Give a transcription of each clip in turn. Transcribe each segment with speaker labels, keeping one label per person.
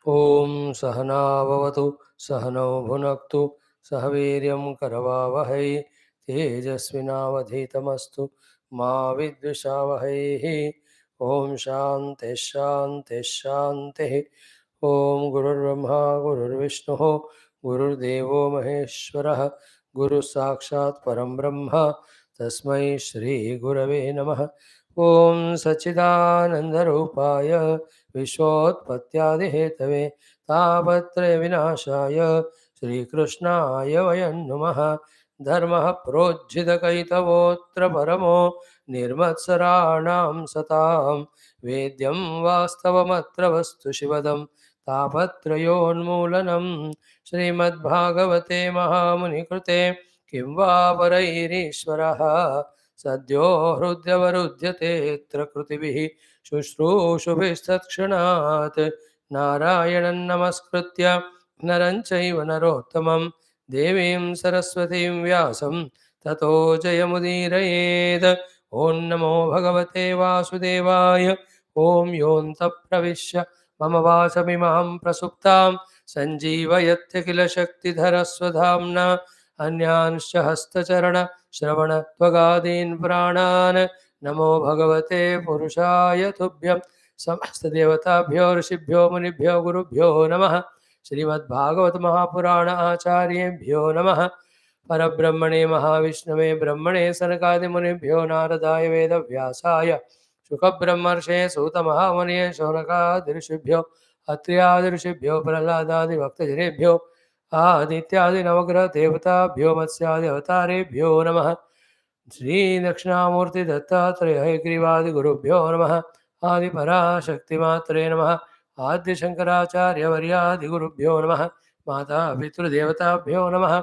Speaker 1: ओम सहना भवतु सहनौ भुनक्तु सह वीर्यं करवावहै तेजस्विनावधीतमस्तु मा विद्विषावहैः। ओम शान्ति शान्ति शान्तिः। ओम गुरुर्ब्रह्मा गुरुर्विष्णुः गुरुर्देवो महेश्वरः गुरु साक्षात् परं ब्रह्म तस्मै श्री गुरवे नमः। ओम सच्चिदानन्दरूपाय विश्वोत्पत्त्यादिहेतवे तापत्रय विनाशाय श्रीकृष्णाय वयं नुमः। धर्मः प्रोज्झितकैतवोऽत्र परमो निर्मत्सराणां सतां वेद्यं वास्तवमत्र वस्तु शिवदं तापत्रयोन्मूलनं श्रीमद्भागवते महामुनिकृते किं वा परैरीश्वरः सद्यो हृद्यवरुध्यतेऽत्र कृतिभिः शुश्रूषुभिस्तत्क्षणात् नारायणं नमस्कृत्य नरं चैव नरोत्तमं देवीं सरस्वतीं व्यासं ततो जयमुदीरयेत्। ॐ नमो भगवते वासुदेवाय। ॐ योऽन्तः प्रविश्य मम वाचमिमां प्रसुप्तां सञ्जीवयत्य किल शक्तिधरस्वधाम्ना अन्यांश्च हस्तचरणश्रवणत्वगादीन् प्राणान् नमो भगवते पुरुषाय तुभ्यं समस्तदेवताभ्यो ऋषिभ्यो मुनिभ्यो गुरुभ्यो नमः। श्रीमद्भागवत महापुराण आचार्येभ्यो नमः। परब्रह्मणे महाविष्णवे ब्रह्मणे सनकादिमुनिभ्यो नारदाय वेदव्यासाय शुकब्रह्मर्षे सूतमहामुनिये शौनकादिऋषिभ्यो अत्र्यादिऋषिभ्यो प्रह्लादादिभक्तजनेभ्यो आदित्यादिनवग्रह देवताभ्यो मत्स्यादिअवतारेभ्यो नमः। श्री दक्षिणामूर्ति दत्तात्रेय हयग्रीवादिगुरुभ्यो नमः। आदिपराशक्तिमात्रे नमः। आद्य शंकराचार्यवर्यादिगुरुभ्यो नमः। माता पितृदेवताभ्यो नमः।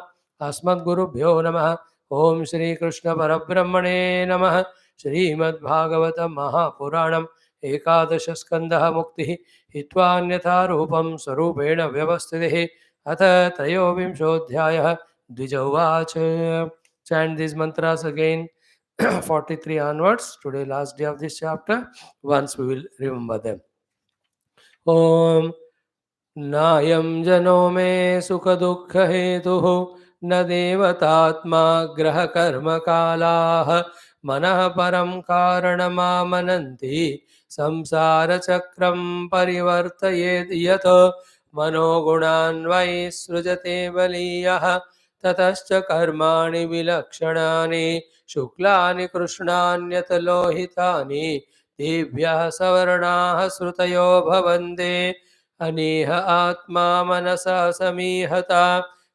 Speaker 1: अस्मद्गुरुभ्यो नमः। ओम श्री कृष्ण परब्रह्मणे नमः। श्रीमद्भागवत महापुराणम् एकादश स्कंदः मुक्तिः हित्वान्यथा रूपं स्वरूपेण व्यवस्थितिः अथ त्रयोविंशोऽध्यायः। द्विज उवाच। Chant these mantras again 43 onwards. Today last day of this chapter. Once we will remember them. Om नायं जनो मे सुख दुःख हेतुः न देवतात्मा ग्रह कर्म कालाः मनः परं कारणमामनन्ति संसार चक्रं परिवर्तयेत् यत् मनोगुणान् वै सृजते बलीयः ततश्च कर्माणि विलक्षणानि शुक्लानि कृष्णान्यत लोहितानि तेभ्यः सवर्णाः श्रुतयो भवन्ते अनीह आत्मा मनसा समीहता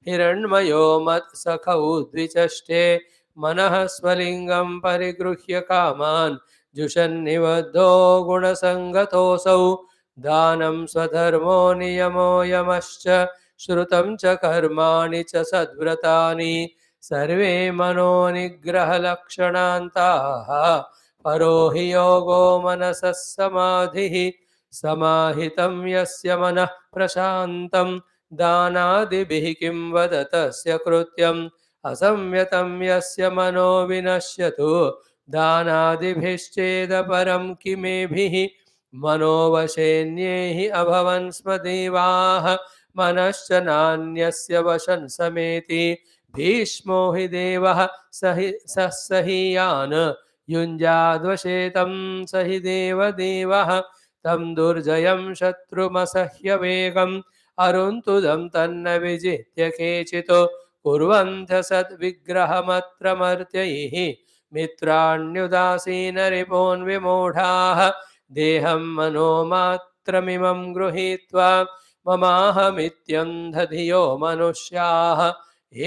Speaker 1: हिरण्मयो मत्सखौ द्विचष्टे मनः स्वलिंगं परिगृह्य कामान् जुषन्निबद्धो गुणसङ्गतोऽसौ दानं स्वधर्मो नियमो यमश्च श्रुतं च कर्माणि च सद्व्रतानि सर्वे मनोनिग्रहलक्षणान्ताः परो हि योगो मनसः समाधिः समाहितं यस्य मनः प्रशान्तं दानादिभिः किं वद तस्य कृत्यम् असंयतं यस्य मनो विनश्यतु दानादिभिश्चेदपरं किमेभिः मनोवशेन्ये हि अभवन् स्म देवाः मनश्च नान्यस्य वशन् समेति भीष्मो हि देवः सहीयान् युञ्जाद्वशेतं स हि देवदेवः तं दुर्जयं शत्रुमसह्य वेगम् अरुन्तुदं तन्न विजित्य केचित् कुर्वन्त्य सद्विग्रहमत्र मर्त्यैः मित्राण्युदासीनरिपोन् विमूढाः देहं मनोमात्रमिमं गृहीत्वा ममाहमित्यन्धधियो मनुष्याः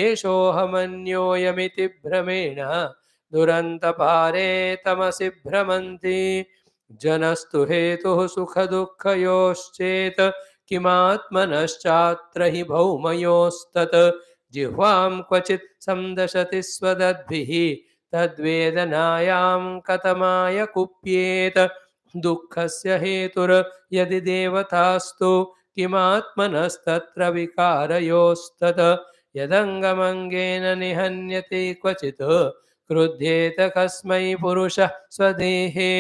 Speaker 1: एषोऽहमन्योऽयमिति भ्रमेण दुरन्तपारे तमसि भ्रमन्ति जनस्तु हेतुः सुखदुःखयोश्चेत् किमात्मनश्चात्र हि भौमयोस्तत् जिह्वां क्वचित् संदशति स्वदद्भिः तद्वेदनायां कथमाय कुप्येत दुःखस्य हेतुर्यदि देवतास्तु किमात्मनस्तत्र विकारयोस्तत् यदङ्गमङ्गेन निहन्यते क्वचित् क्रुध्येत कस्मै पुरुषः स्वदेहे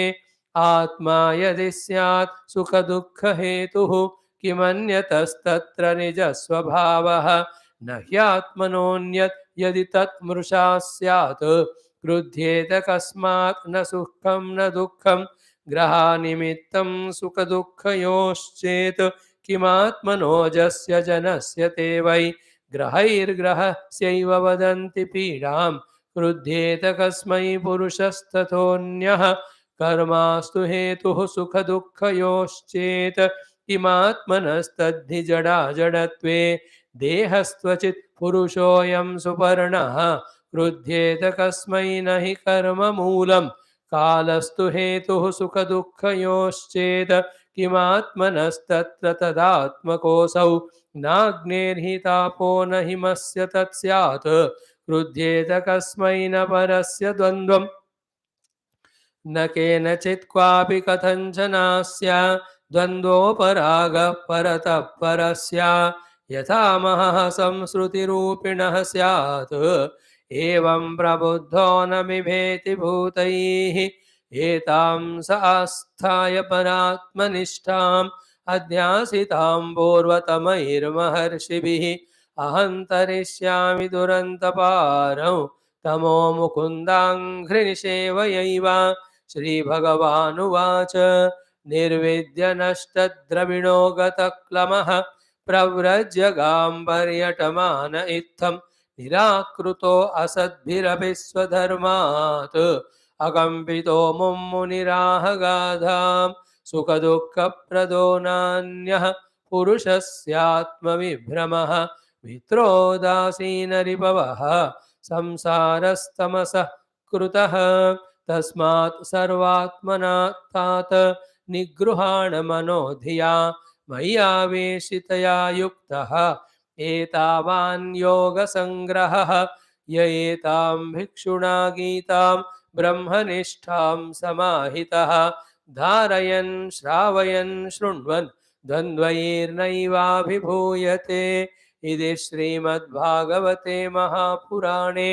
Speaker 1: आत्मा यदि स्यात् सुखदुःखहेतुः किमन्यतस्तत्र निजस्वभावः न ह्यात्मनोऽन्यत् यदि तत्मृषा स्यात् क्रुध्येत कस्मात् न सुखं न दुःखं ग्रहानिमित्तं सुखदुःखयोश्चेत् किमात्मनोजस्य जनस्य ते वै ग्रहैर्ग्रहस्यैव वदन्ति पीडां क्रुध्येत कस्मै पुरुषस्तथोऽन्यः कर्मास्तु हेतुः सुखदुःखयोश्चेत् किमात्मनस्तद्धि जडा जडत्वे देहस्त्वचित् पुरुषोऽयं सुपर्णः क्रुध्येत कस्मै न हि कर्ममूलं कालस्तु हेतुः सुखदुःखयोश्चेत् किमात्मनस्तत्र तदात्मकोऽसौ नाग्नेर्हि तापो न हिमस्य तत्स्यात् क्रुध्येत कस्मै न परस्य द्वन्द्वम् न केनचित् क्वापि कथञ्चनास्य द्वन्द्वोपरागः परतः परस्य यथा महः संसृतिरूपिणः स्यात् एवं प्रबुद्धो न बिभेति भूतैः एतां स आस्थाय परात्मनिष्ठाम् अध्यासितां पूर्वतमैर्महर्षिभिः अहन्तरिष्यामि दुरन्तपारौ तमो मुकुन्दाङ्घ्रिनिषेवयैव श्रीभगवानुवाच निर्विद्य नष्टद्रविणो गतक्लमः प्रव्रज्य गाम्भर्यटमान इत्थं निराकृतो असद्भिरपि स्वधर्मात् अकम्पितो मुम्मुनिराहगाधां सुखदुःखप्रदो नान्यः पुरुषस्यात्मविभ्रमः मित्रोदासीनरिपवः संसारस्तमसः कृतः तस्मात् सर्वात्मना तात निगृहाण मनोधिया मय्यावेशितया युक्तः एतावान् योगसङ्ग्रहः य एतां भिक्षुणा गीतां ब्रह्मनिष्ठां समाहितः धारयन् श्रावयन् शृण्वन् द्वन्द्वैर्नैवाभिभूयते इति श्रीमद्भागवते महापुराणे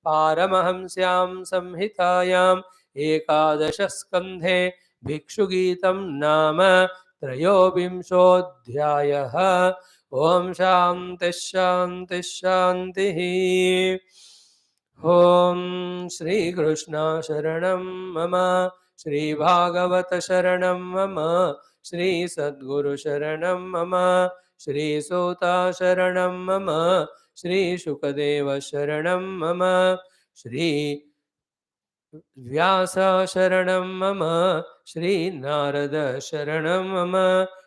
Speaker 1: पारमहंस्यां संहितायाम् एकादशस्कन्धे भिक्षुगीतं नाम त्रयोविंशोऽध्यायः। ओम शांति शांति शांतिः। ओम श्री कृष्ण शरणं मम, श्री भागवत शरणं मम, श्री सद्गुरु शरणं मम, श्री सूता शरणं मम, श्री शुकदेव शरणं मम, श्री व्यास शरणं मम, श्री नारद शरणं मम,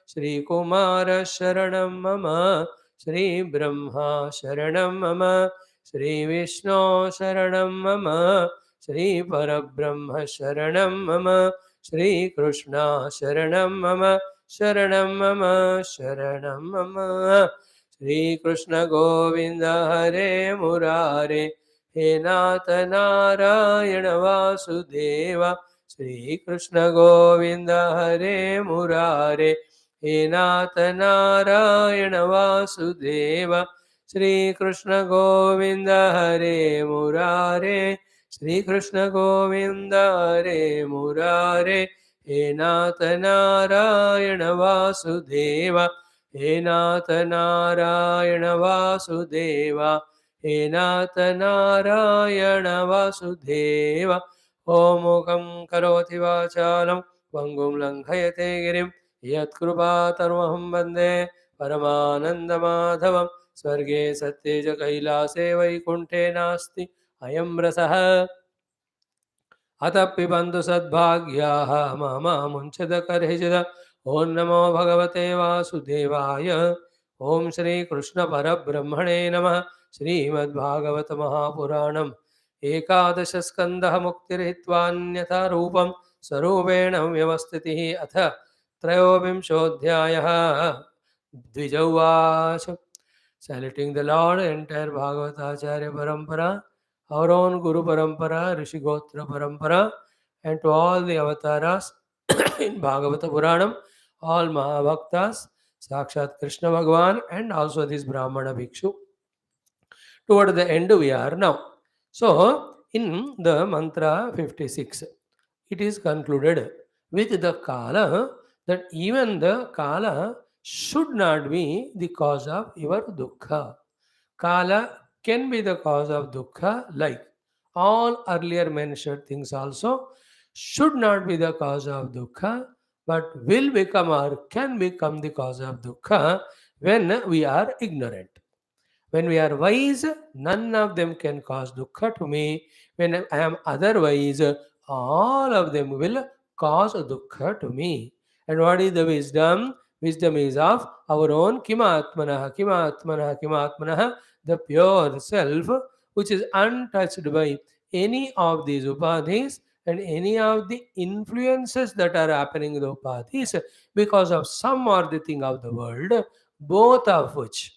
Speaker 1: श्री कुमार शरणं मम, श्री ब्रह्मा शरणं मम, श्री विष्णु शरणं मम, श्री परब्रह्म शरणं मम, श्री कृष्ण शरणं मम, शरणं मम, शरणं मम। श्री कृष्ण गोविंद हरे मुरारे, हे नाथ नारायण वासुदेव। श्री कृष्ण गोविंद हरे मुरारे, हे नाथ नारायण वासुदेव। श्री कृष्ण गोविंद हरे मुरारे, श्री कृष्ण गोविंद हरे मुरारे, हे नाथ नारायण वासुदेव, हे नाथ नारायण वासुदेव, हे नाथ नारायण वासुदेव। ओम मूकं करोति वाचालं पङ्गुं लङ्घयते गिरिं यत्कृपातरुमहं वन्दे परमानन्दमाधवं। स्वर्गे सत्ये च कैलासे वैकुण्ठे नास्ति अयं रसः। अतः पिबन्तु सद्भाग्याः मामुञ्चदकर्हिचिद। ॐ नमो भगवते वासुदेवाय। ॐ श्री कृष्ण परब्रह्मणे नमः। श्रीमद्भागवत महापुराणम् एकादश स्कन्धः मुक्तिरहित्वान्यथा रूपं स्वरूपेण व्यवस्थितिः। अथ त्रयोविंशोऽध्यायः। द्विजौवाच। Saluting the Lord, entire Bhagavatacharya Parampara, our own Guru Parampara, Rishi Gotra Parampara, and to all the avatars in Bhagavata Puranam, all Mahabhaktas, Sakshat Krishna Bhagavan, and also this Brahmana Bhikshu. Toward the end we are now. So, in the mantra 56, it is concluded with the Kala, that even the Kala should not be the cause of your dukkha. Kala can be the cause of dukkha, like all earlier mentioned things also should not be the cause of dukkha, but will become or can become the cause of dukkha when we are ignorant. When we are wise, none of them can cause dukkha to me. When I am otherwise, all of them will cause dukkha to me. And what is the wisdom? Wisdom is of our own kimatmanaha, kimatmanaha, kimatmanaha, the pure self, which is untouched by any of these upadhis and any of the influences that are happening in the upadhis because of some or the thing of the world, both of which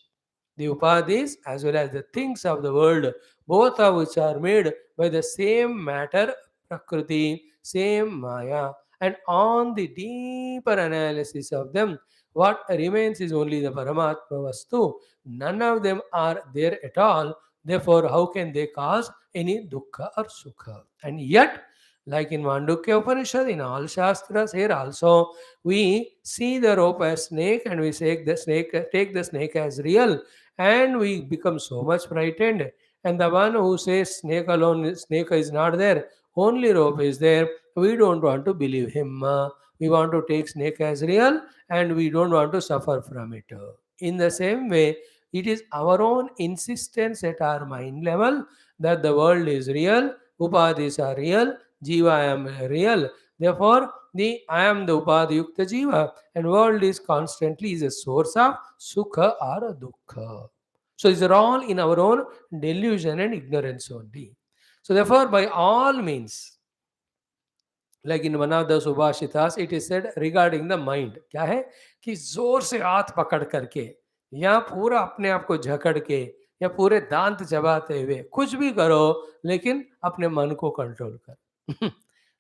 Speaker 1: the upadhis as well as the things of the world, both of which are made by the same matter, Prakriti, same Maya, and on the deeper analysis of them, what remains is only the Paramatma Vastu. None of them are there at all. Therefore, how can they cause any dukkha or sukha? And yet, like in Mandukya Upanishad, in all Shastras, here also, we see the rope as snake and we take the snake as real, and we become so much frightened. And the one who says snake is not there, only rope is there, we don't want to believe him. We want to take snake as real and we don't want to suffer from it. In the same way, it is our own insistence at our mind level that the world is real, upadhis are real, jiva I am real. Therefore, the I am the upadhi yukta jiva, and world is constantly is a source of sukha or dukkha. So these are all in our own delusion and ignorance only. So therefore, by all means, like in one of the subhashitas, it is said regarding the mind, क्या है कि जोर से हाथ पकड़ करके या पूरा अपने आप को झकड़ के या पूरे दांत चबाते हुए कुछ भी करो, लेकिन अपने मन को कंट्रोल कर.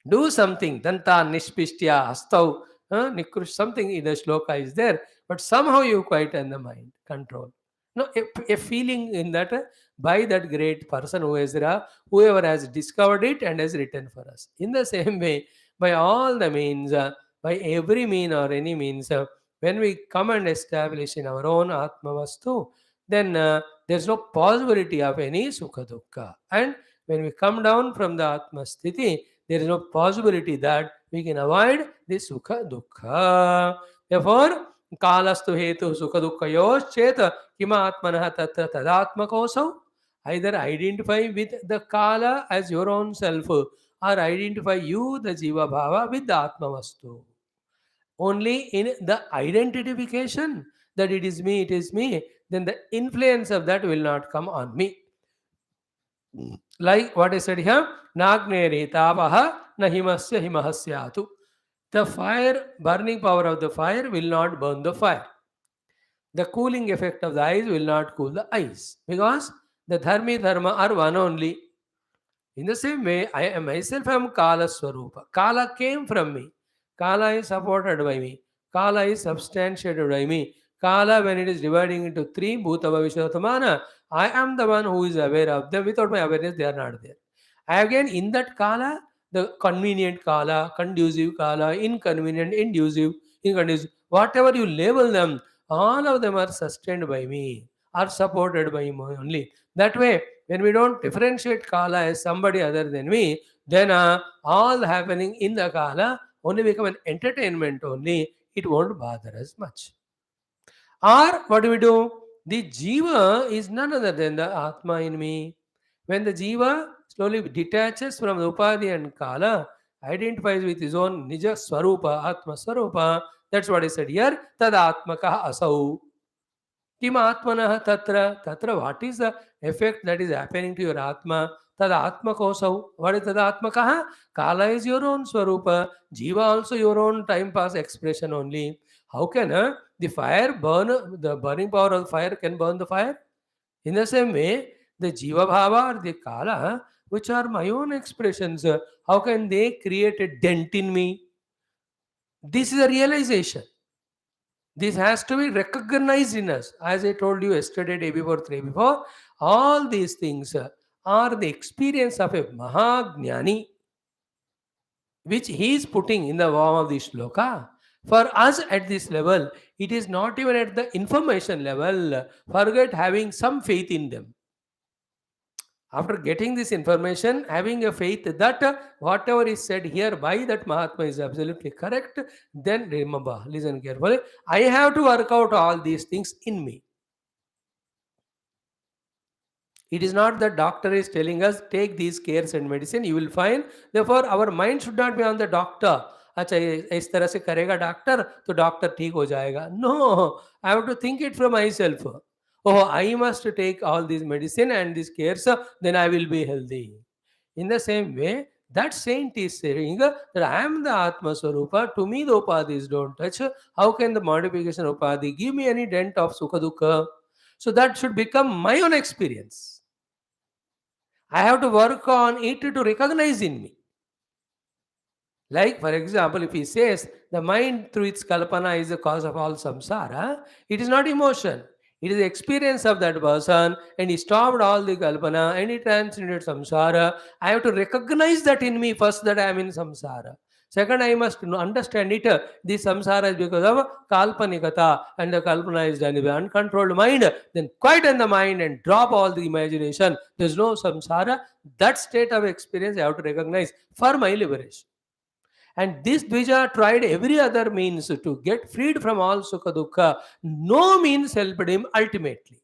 Speaker 1: Do something, danta nishpishtya hastau, nikrush, something in the shloka is there, but somehow you quieten the mind, control. No, a feeling in that by that great person whoever has discovered it and has written for us. In the same way, by all the means, by every mean or any means, when we come and establish in our own Atma Vastu, then there's no possibility of any Sukha Dukkha. And when we come down from the Atma Sthiti, there is no possibility that we can avoid the Sukha Dukkha. Therefore, Kalastu Hetu Sukha Dukkha Yoscheta Kima Atmanaha Tatra Tadatmakosau. Either identify with the Kala as your own self or identify you, the Jiva Bhava, with the Atma Vastu. Only in the identification that it is me, then the influence of that will not come on me. Like what I said here, Nagneri Tapaha Nahimasya Himahasyatu. The fire, burning power of the fire will not burn the fire. The cooling effect of the ice will not cool the ice, because the dharma are one only. In the same way, I myself am Kala Swarupa. Kala came from me. Kala is supported by me. Kala is substantiated by me. Kala, when it is dividing into three, Bhuta Bhavishyatmana, I am the one who is aware of them. Without my awareness, they are not there. Again, in that Kala, the convenient Kala, conducive Kala, inconvenient, inconducive, whatever you label them, all of them are sustained by me, are supported by me only. That way, when we don't differentiate Kala as somebody other than me, then all happening in the Kala only become an entertainment only. It won't bother us much. Or what do we do? The Jiva is none other than the Atma in me. When the Jiva slowly detaches from the Upadhi and Kala, identifies with his own Nija Swarupa, Atma Swarupa, that's what I said here, Tad Atmaka Asau. Kim Atmanah Tatra. Tatra, what is the effect that is happening to your Atma? Tad Atma Kosau. What is Tad Atmakaha? Kala is your own Swarupa. Jiva also your own time pass expression only. How can the fire burn, the burning power of the fire can burn the fire? In the same way, the Jiva Bhava or the Kala, which are my own expressions, how can they create a dent in me? This is a realization. This has to be recognized in us. As I told you yesterday, day before, three before, all these things are the experience of a Maha Jnani, which he is putting in the form of the shloka. For us at this level, it is not even at the information level. Forget having some faith in them. After getting this information, having a faith that whatever is said here by that Mahatma is absolutely correct, then remember, listen carefully, I have to work out all these things in me. It is not that doctor is telling us take these cares and medicine, you will find. Therefore, our mind should not be on the doctor. अच्छा इस तरह से करेगा doctor तो doctor ठीक हो जाएगा. No, I have to think it from myself. Oh, I must take all these medicine and these cares, then I will be healthy. In the same way, that saint is saying that I am the Atma Swarupa, to me the upadhis don't touch. How can the modification of upadhi give me any dent of sukha dukkha? So that should become my own experience. I have to work on it to recognize in me. Like, for example, if he says the mind through its kalpana is the cause of all samsara, it is not emotion. It is the experience of that person, and he stopped all the kalpana and he transcended samsara. I have to recognize that in me first, that I am in samsara. Second, I must understand it. This samsara is because of kalpanikata, and the kalpana is done by uncontrolled mind. Then quieten the mind and drop all the imagination. There is no samsara. That state of experience I have to recognize for my liberation. And this Dvija tried every other means to get freed from all Sukha Dukkha. No means helped him ultimately.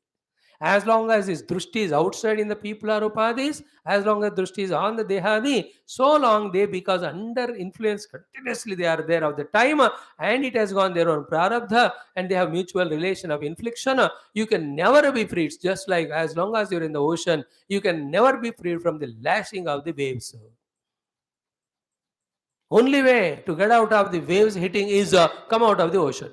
Speaker 1: As long as his drushti is outside in the people or upadhis, as long as drushti is on the dehadi, so long they, because under influence continuously they are there of the time, and it has gone their own prarabdha, and they have mutual relation of infliction. You can never be freed. Just like as long as you're in the ocean, you can never be freed from the lashing of the waves. Only way to get out of the waves hitting is come out of the ocean.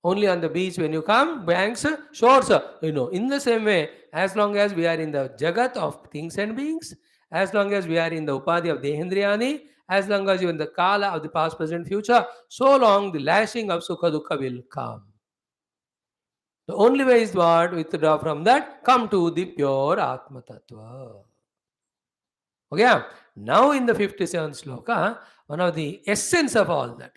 Speaker 1: Only on the beach when you come, banks, shores, In the same way, as long as we are in the jagat of things and beings, as long as we are in the upadhi of Dehendriyani, as long as you are in the kala of the past, present, future, so long the lashing of sukha dukkha will come. The only way is what? Withdraw from that, come to the pure Atma Tattva. Okay, now in the 57th sloka, one of the essence of all that.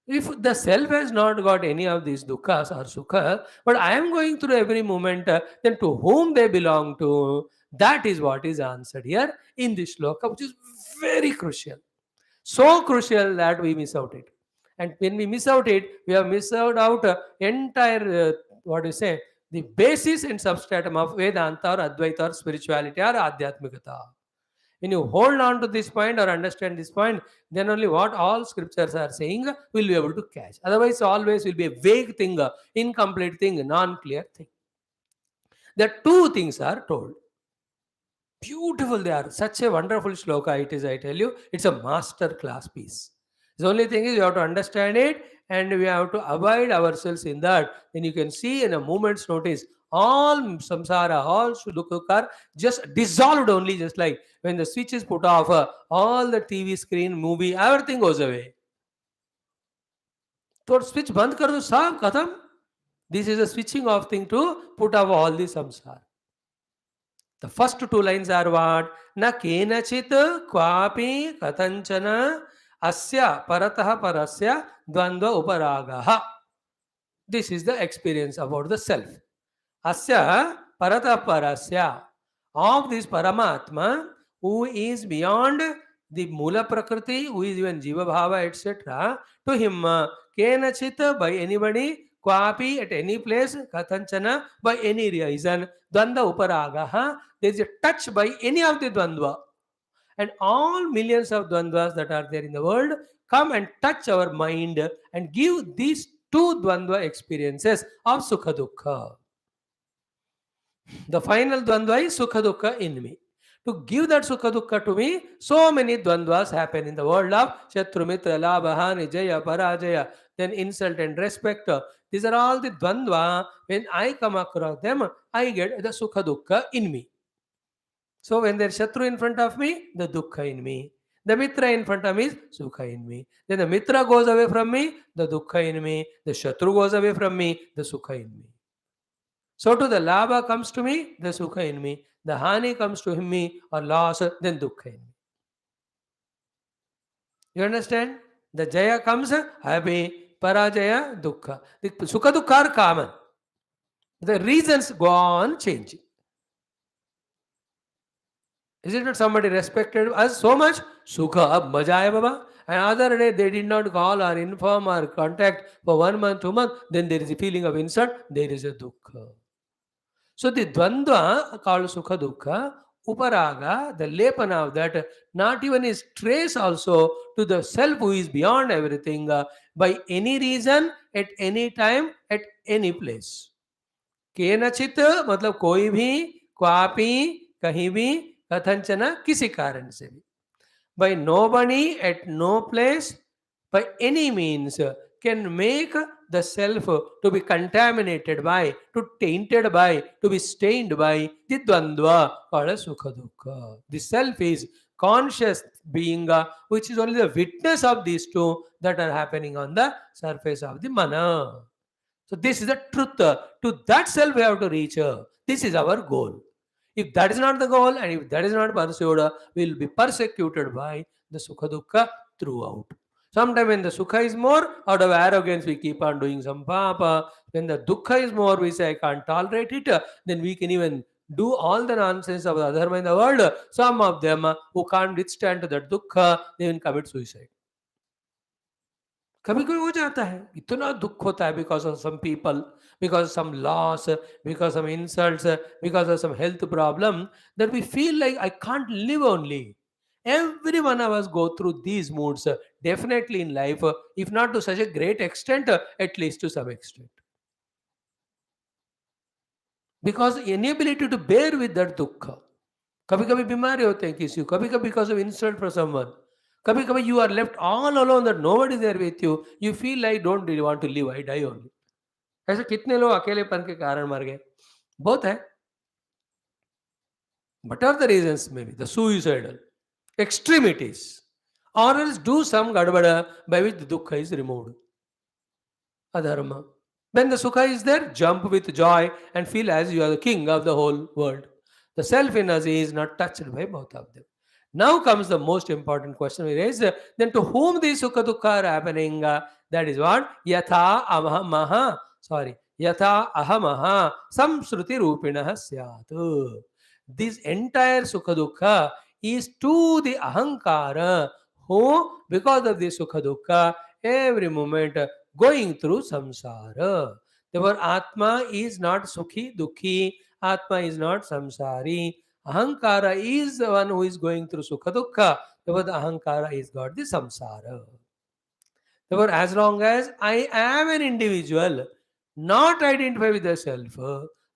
Speaker 1: If the self has not got any of these dukkhas or sukhas, but I am going through every moment, then to whom they belong to, that is what is answered here in this sloka, which is very crucial. So crucial that we miss out it. And when we miss out it, we have missed out entire, the basis and substratum of Vedanta or Advaita or spirituality or Adhyatmikata. When you hold on to this point or understand this point, then only what all scriptures are saying will be able to catch. Otherwise, always will be a vague thing, incomplete thing, non-clear thing. The two things are told. Beautiful they are. Such a wonderful shloka it is, I tell you. It's a master class piece. The only thing is you have to understand it and we have to abide ourselves in that. Then you can see in a moment's notice all samsara, all sukha are just dissolved only, just like when the switch is put off, all the TV screen, movie, everything goes away. So switch band kar do, sab khatam. This is a switching off thing to put off all the samsara. The first two lines are what? Na kenachit kwapi katanchana asya paratah parasya dvandva uparagaha. This is the experience about the self. Asya paratah parasya, of this Paramatma who is beyond the Mula Prakriti, who is even Jiva Bhava, etc. To him, kenachit, by anybody, kwapi, at any place, katanchana, by any reason, dvanda uparagaha, there is a touch by any of the dvandva. And all millions of dvandvas that are there in the world come and touch our mind and give these two dvandva experiences of sukha dukkha. The final dvandva is sukha dukkha in me. To give that sukha dukkha to me, so many dvandvas happen in the world of shatru mitra, labha, hani, jaya, parajaya, then insult and respect. These are all the dvandva. When I come across them, I get the sukha dukkha in me. So when there's shatru in front of me, the dukkha in me. The mitra in front of me is sukha in me. Then the mitra goes away from me, the dukkha in me. The shatru goes away from me, the sukha in me. So to the labha comes to me, the sukha in me. The hani comes to me or loss, then dukkha in me. You understand? The Jaya comes happy, Parajaya Dukkha. The Sukha Dukkha are common. The reasons go on changing. Is it not somebody respected us so much? Sukha, Majaya Baba. And other day they did not call or inform or contact for 1 month, 2 months. Then there is a feeling of insult. There is a dukkha. So the dvandva called Sukha Dukkha, Uparaga, the lepana of that, not even is trace also to the self who is beyond everything by any reason, at any time, at any place. केनचित मतलब कोई भी क्वापी कहीं भी कथंचन किसी कारण से भी by nobody at no place by any means can make the self to be contaminated by, to tainted by, to be stained by the dvandva called as sukha dukkha. The self is conscious being which is only the witness of these two that are happening on the surface of the mana. So this is the truth. To that self we have to reach. This is our goal. If that is not the goal and if that is not pursued, we will be persecuted by the sukha dukkha throughout. Sometimes when the sukha is more, out of arrogance we keep on doing some papa. When the dukkha is more, we say I can't tolerate it. Then we can even do all the nonsense of the dharma in the world. Some of them who can't withstand that dukkha, they will commit suicide. कभी कभी हो जाता है इतना दुख होता है because of some people because some loss because of insults because of some health problem that we feel like I can't live only every one of us go through these moods definitely in life if not to such a great extent at least to some extent because inability to bear with that dukkha कभी कभी बीमारी होते हैं किसी को कभी कभी because of insult for someone कभी कभी you are left all alone that nobody is there with you you feel like don't really want to live I die only ऐसे कितने लोग अकेलेपन के कारण मर गए बहुत है what are the reasons maybe the suicidal extremities or else do some gadbada by which the dukkha is removed adharma when the sukha is there jump with joy and feel as you are the king of the whole world the self in us is not touched by both of them. Now comes the most important question we raise. Then to whom these sukha dukkha are happening? That is what? Yatha amaha. Sorry. Yatha ahamaha samsruti rupinah syat. This entire sukha dukkha is to the ahankara who, because of this sukha dukkha, every moment going through samsara. Therefore, Atma is not sukhi dukhi. Atma is not samsari. Ahankara is the one who is going through sukha dukkha. Therefore, the ahankara is got the samsara. Therefore, as long as I am an individual, not identified with the self,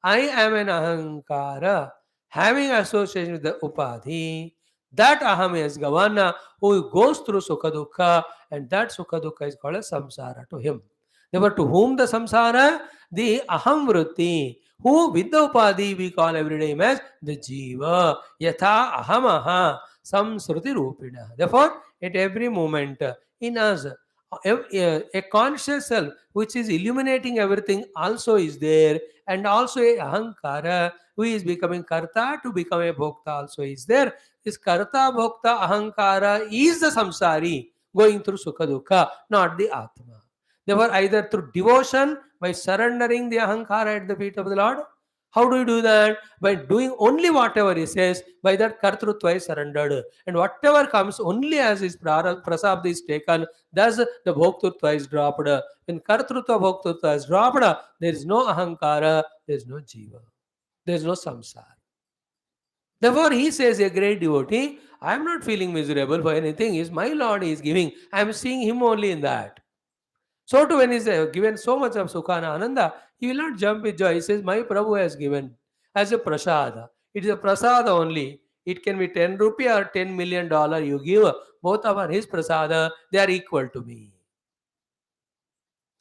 Speaker 1: I am an ahankara, having association with the upadhi, that aham is gavana, who goes through sukha dukkha, and that sukha dukkha is called as samsara to him. Therefore, to whom the samsara? The aham vritti, who with the upadhi we call every day as the jiva, yatha ahamaha samsruti rupina. Therefore, at every moment in us, a conscious self which is illuminating everything also is there, and also a ahankara who is becoming karta to become a bhokta also is there. This karta bhokta ahankara is the samsari going through sukha dukkha, not the atma. Therefore, either through devotion by surrendering the ahankara at the feet of the Lord. How do you do that? By doing only whatever he says. By that kartrutva is surrendered, and whatever comes only as his prasad is taken. Thus the bhoktrutva is dropped. When kartrutva bhoktrutva is dropped, there is no ahankara, there is no jiva, there is no samsara. Therefore, he says, a great devotee, I am not feeling miserable for anything. Is my Lord is giving. I am seeing him only in that. So too, when he is given so much of sukha and ananda, he will not jump with joy. He says, my Prabhu has given as a prasada. It is a prasada only. It can be 10 rupee or $10 million you give. Both are his prasada. They are equal to me.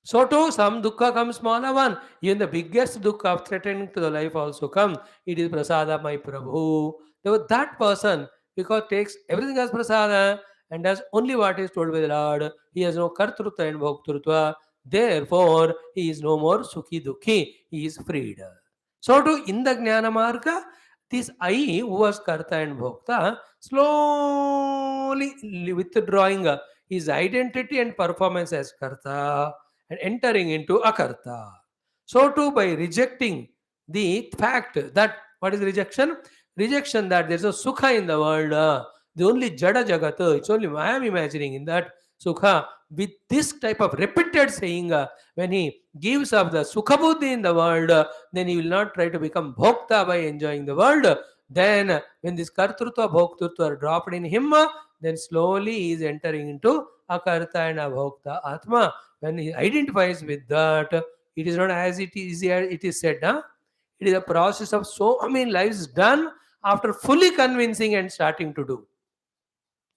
Speaker 1: So too, some dukkha comes smaller one. Even the biggest dukkha threatening to the life also comes. It is prasada, my Prabhu. Therefore, that person, because takes everything as prasada, and does only what is told by the Lord, he has no kartrutva and bhoktrutva. Therefore, he is no more sukhi dukhi. He is freed. So too, in the jnana marga, this I who was karta and bhokta slowly withdrawing his identity and performance as karta and entering into akarta. So too by rejecting the fact that, what is rejection? Rejection that there's a sukha in the world, the only jada jagata, it's only I am imagining in that sukha. With this type of repeated saying, when he gives up the sukha buddhi in the world, then he will not try to become bhokta by enjoying the world. Then when this kartrutva bhoktutva are dropped in him, then slowly he is entering into akarta and abhokta atma. When he identifies with that, it is not as it is said, it is a process of so many lives done after fully convincing and starting to do.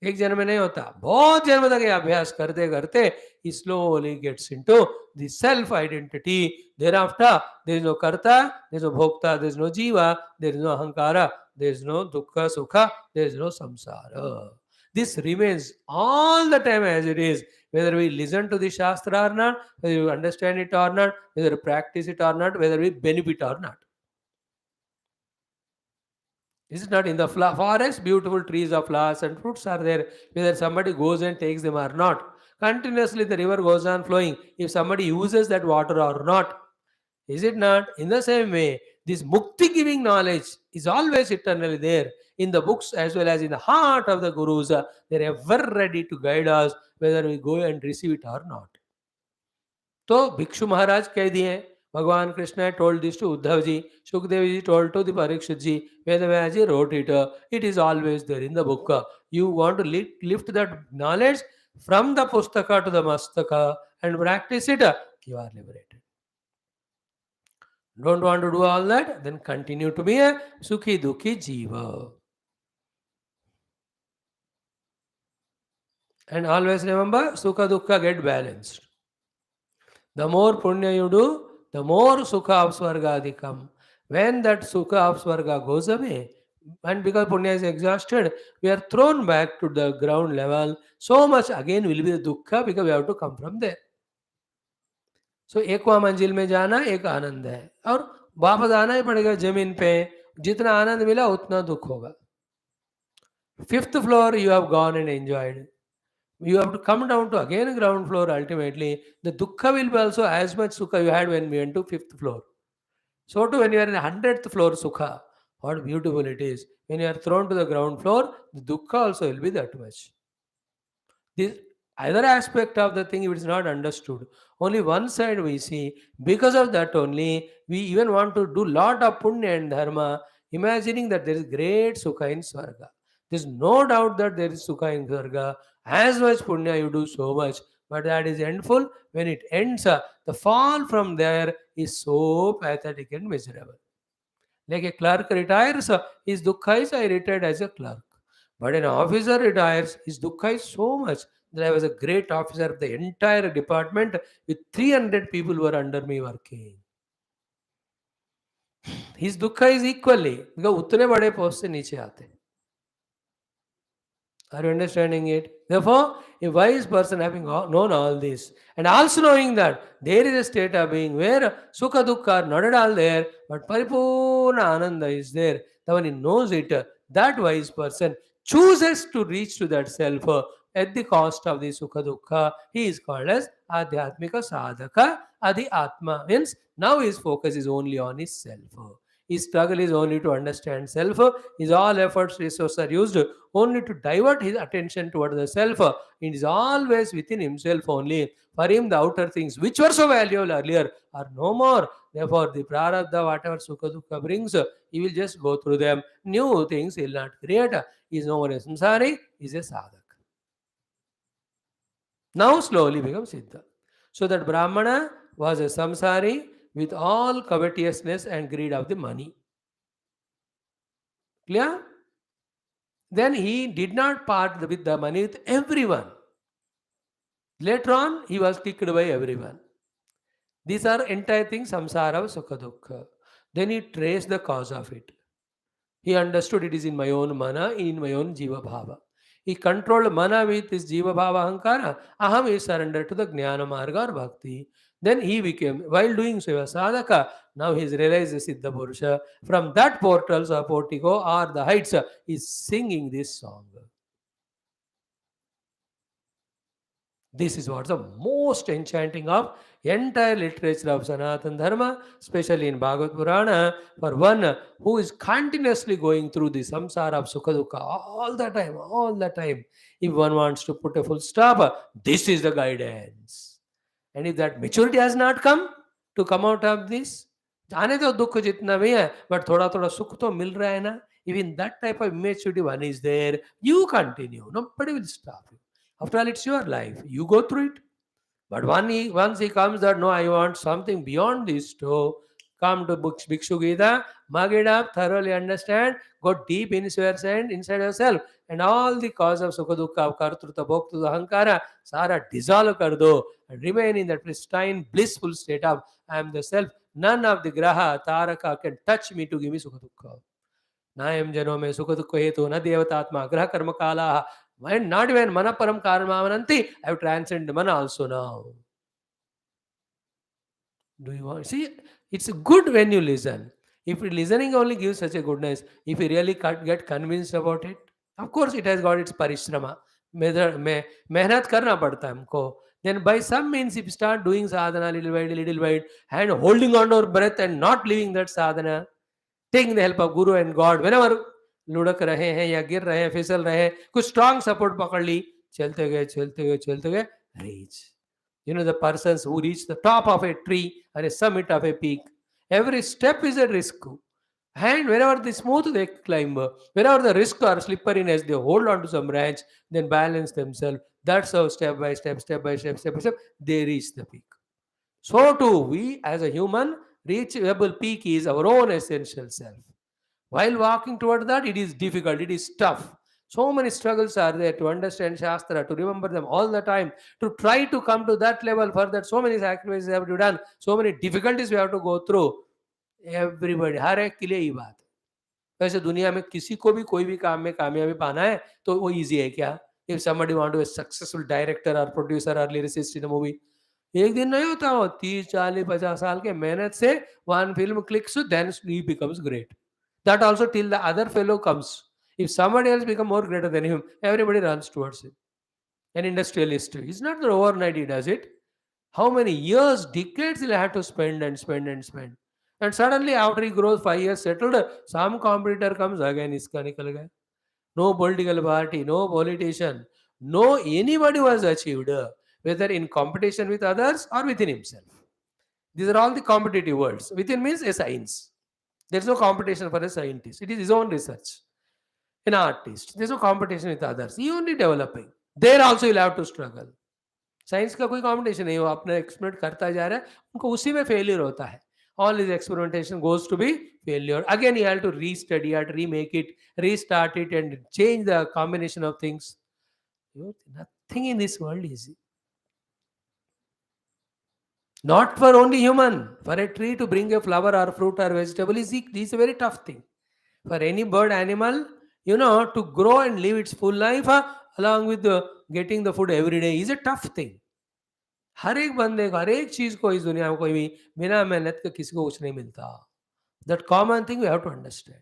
Speaker 1: एक जन्म में नहीं होता, बहुत जन्म तक ये अभ्यास करते करते he slowly gets into the self identity. Thereafter there is no karta, there is no bhokta, there is no jiva, there is no ahankara, there is no dukkha sukha, there is no samsara. This remains all the time as it is, whether we listen to the shastra or not, whether we understand it or not, whether we practice it or not, whether we benefit or not. Is it not? In the forest, beautiful trees of flowers and fruits are there, whether somebody goes and takes them or not. Continuously the river goes on flowing, if somebody uses that water or not. Is it not? In the same way, this mukti giving knowledge is always eternally there in the books as well as in the heart of the gurus. They are ever ready to guide us whether we go and receive it or not. तो भिक्षु महाराज कह दिए, भगवान Krishna told this to Uddhav ji, Shukdev ji told to the Parikshit ji, Vedavyas ji wrote it. It is always there in the book. You want to lift that knowledge from the pustaka to the mastaka and practice it, you are liberated. Don't want to do all that, then continue to be a sukhi dukhi jiva. And always remember, sukha dukkha get balanced. The more punya you do, the more sukha of swarga come. When that sukha of swarga goes away, and because punya is exhausted, we are thrown back to the ground level. So much again will be the dukkha because we have to come from there. So एकवा मंजिल में जाना एक आनंद है, और वापस आना ही पड़ेगा जमीन पे. जितना आनंद मिला उतना दुख होगा. 5th floor you have gone and enjoyed. You have to come down to again ground floor. Ultimately, the dukkha will be also as much sukha you had when we went to 5th floor. So too when you are in the 100th floor sukha, what beautiful it is. When you are thrown to the ground floor, the dukkha also will be that much. This other aspect of the thing, if it is not understood, only one side we see. Because of that only, we even want to do lot of punya and dharma, imagining that there is great sukha in swarga. There is no doubt that there is sukha in swarga. As much punya you do, so much, but that is endful. When it ends, the fall from there is so pathetic and miserable. Like a clerk retires, his dukkha is I retired as a clerk. But an officer retires, his dukkha is so much that I was a great officer of the entire department with 300 people who were under me working. His dukkha is equally, because utne bade post se niche aate. Are you understanding it? Therefore, a wise person having known all this and also knowing that there is a state of being where sukha dukkha are not at all there, but paripurna ananda is there. The one who knows it, that wise person chooses to reach to that self at the cost of the sukha dukkha. He is called as adhyatmika sadhaka. Adi atma means now his focus is only on his self. His struggle is only to understand self. His all efforts, resources are used only to divert his attention toward the self. It is always within himself only. For him, the outer things which were so valuable earlier are no more. Therefore, the prarabdha, whatever sukha dukkha brings, he will just go through them. New things he will not create. He is no more a samsari, he is a sadhak. Now slowly becomes siddha. So that Brahmana was a samsari with all covetousness and greed of the money. Clear? Then he did not part with the money with everyone. Later on, he was kicked by everyone. These are entire things, samsara, sukha dukkha. Then he traced the cause of it. He understood it is in my own mana, in my own jiva bhava. He controlled mana with his jiva bhava ahankara. Aham is surrendered to the jnana marga or bhakti. Then he became, while doing so, a sadhaka. Now he is realized the Siddha Purusha. From that portals or portico or the heights, he is singing this song. This is what's the most enchanting of entire literature of Sanatana Dharma, especially in Bhagavad Purana, for one who is continuously going through the samsara of Sukha Dukkha all the time, all the time. If one wants to put a full stop, this is the guidance. And if that maturity has not come to come out of this, जाने तो दुख जितना भी है, but थोड़ा थोड़ा सुख तो मिल रहा है ना. Even that type of immaturity one is there, you continue. Nobody will stop you. After all, it's your life. You go through it. But once he comes that, no, I want something beyond this to come to books, Bhikshu Gita, mug it up, thoroughly understand, go deep inside yourself, and all the cause of Sukha Dukkha, Kartruta, Bhoktuta, Ahankara, Sara dissolve kar do, and remain in that pristine, blissful state of I am the self. None of the Graha, Taraka can touch me to give me Sukha Dukkha. Nayam Janome, Sukha Dukkha Hetu, Na Devatatma, Graha Karma Kala, when not even Mana Param Karma Mananti, I have transcended Mana also now. Do you want? See, it's good when you listen. If listening only gives such a goodness, if you really get convinced about it, of course it has got its parishrama. मेहनत करना पड़ता है हमको. Then by some means, if you start doing sadhana little by, and holding on to our breath and not leaving that sadhana, taking the help of Guru and God, whenever लुढ़क रहे हैं या गिर रहे हैं, फिसल रहे हैं, कुछ स्ट्रांग सपोर्ट पकड़ ली, चलते गए, reach. You know, the persons who reach the top of a tree or a summit of a peak, every step is a risk. And whenever they smooth they climb, whenever the risk or slipperiness, they hold on to some branch, then balance themselves. That's how step by step, they reach the peak. So too, we as a human, reachable peak is our own essential self. While walking toward that, it is difficult, it is tough. So many struggles are there to understand Shastra, to remember them all the time, to try to come to that level. For that, so many sacrifices have to be done, so many difficulties we have to go through. Everybody, हर एक के लिए ये बात है. वैसे दुनिया में किसी को भी कोई भी काम में कामयाबी पाना है तो वो easy है क्या? If somebody want to be a successful director or producer or lyricist in a movie, एक दिन नहीं होता हो. 30, 40, 50 साल के मेहनत से one film clicks, then he becomes great. That also till the other fellow comes. If somebody else become more greater than him, everybody runs towards him. An industrialist, it's not that overnight he does it. How many years, decades he'll have to spend and spend and spend. And suddenly after he grows 5 years settled, some competitor comes again, iska nikal gaya. No political party, no politician, no anybody who has achieved, whether in competition with others or within himself. These are all the competitive words. Within means a science. There's no competition for a scientist. It is his own research. An artist, there's no competition with others. He only developing. There also you'll have to struggle. Science का कोई competition नहीं, वो अपना experiment करता जा रहा है, उनको उसी में फेलियर होता है. All his experimentation goes to be failure. Again, he had to restudy, he had to remake it, restart it, and change the combination of things. Nothing in this world is easy. Not for only human. For a tree to bring a flower or fruit or vegetable is a very tough thing. For any bird, animal, to grow and live its full life along with getting the food every day is a tough thing. हर एक बंदे को, हर एक चीज को इस दुनिया में कोई भी बिना मेहनत के किसी को कुछ नहीं मिलता. That common thing we have to understand.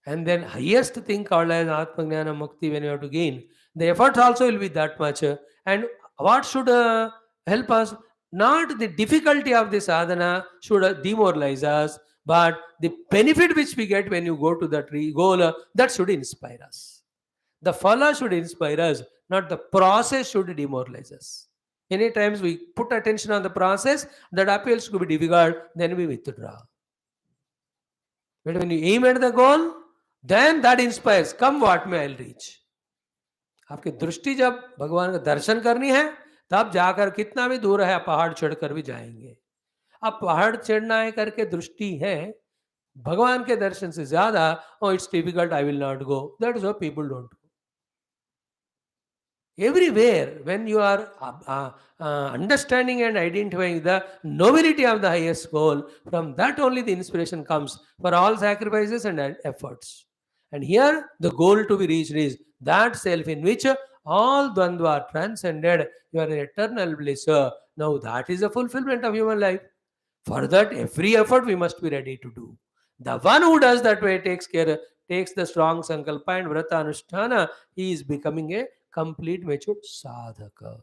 Speaker 1: And then highest thing called as Atma Jnana Mukti, when you have to gain, the effort also will be that much. And what should help us? Not the difficulty of the sadhana should demoralize us, but the benefit which we get when you go to that goal, that should inspire us. The phala should inspire us, not the process should demoralize us. Many times we put attention on the process, that appears to be difficult, then we withdraw. But when you aim at the goal, then that inspires, come what may I'll reach. आपकी दृष्टि जब भगवान का दर्शन करनी है, तब जाकर कितना भी दूर है पहाड़ चढ़कर भी जाएंगे. अब पहाड़ चढ़ना है करके दृष्टि है, भगवान के दर्शन से ज्यादा, it's difficult, I will not go. That is why people don't go. Everywhere, when you are understanding and identifying the nobility of the highest goal, from that only the inspiration comes for all sacrifices and efforts. And here, the goal to be reached is that self in which all Dvandva are transcended. You are in eternal bliss. Now, that is the fulfillment of human life. For that, every effort we must be ready to do. The one who does that way takes the strong sankalpa and vrata anusthana, he is becoming a complete mature sadhaka.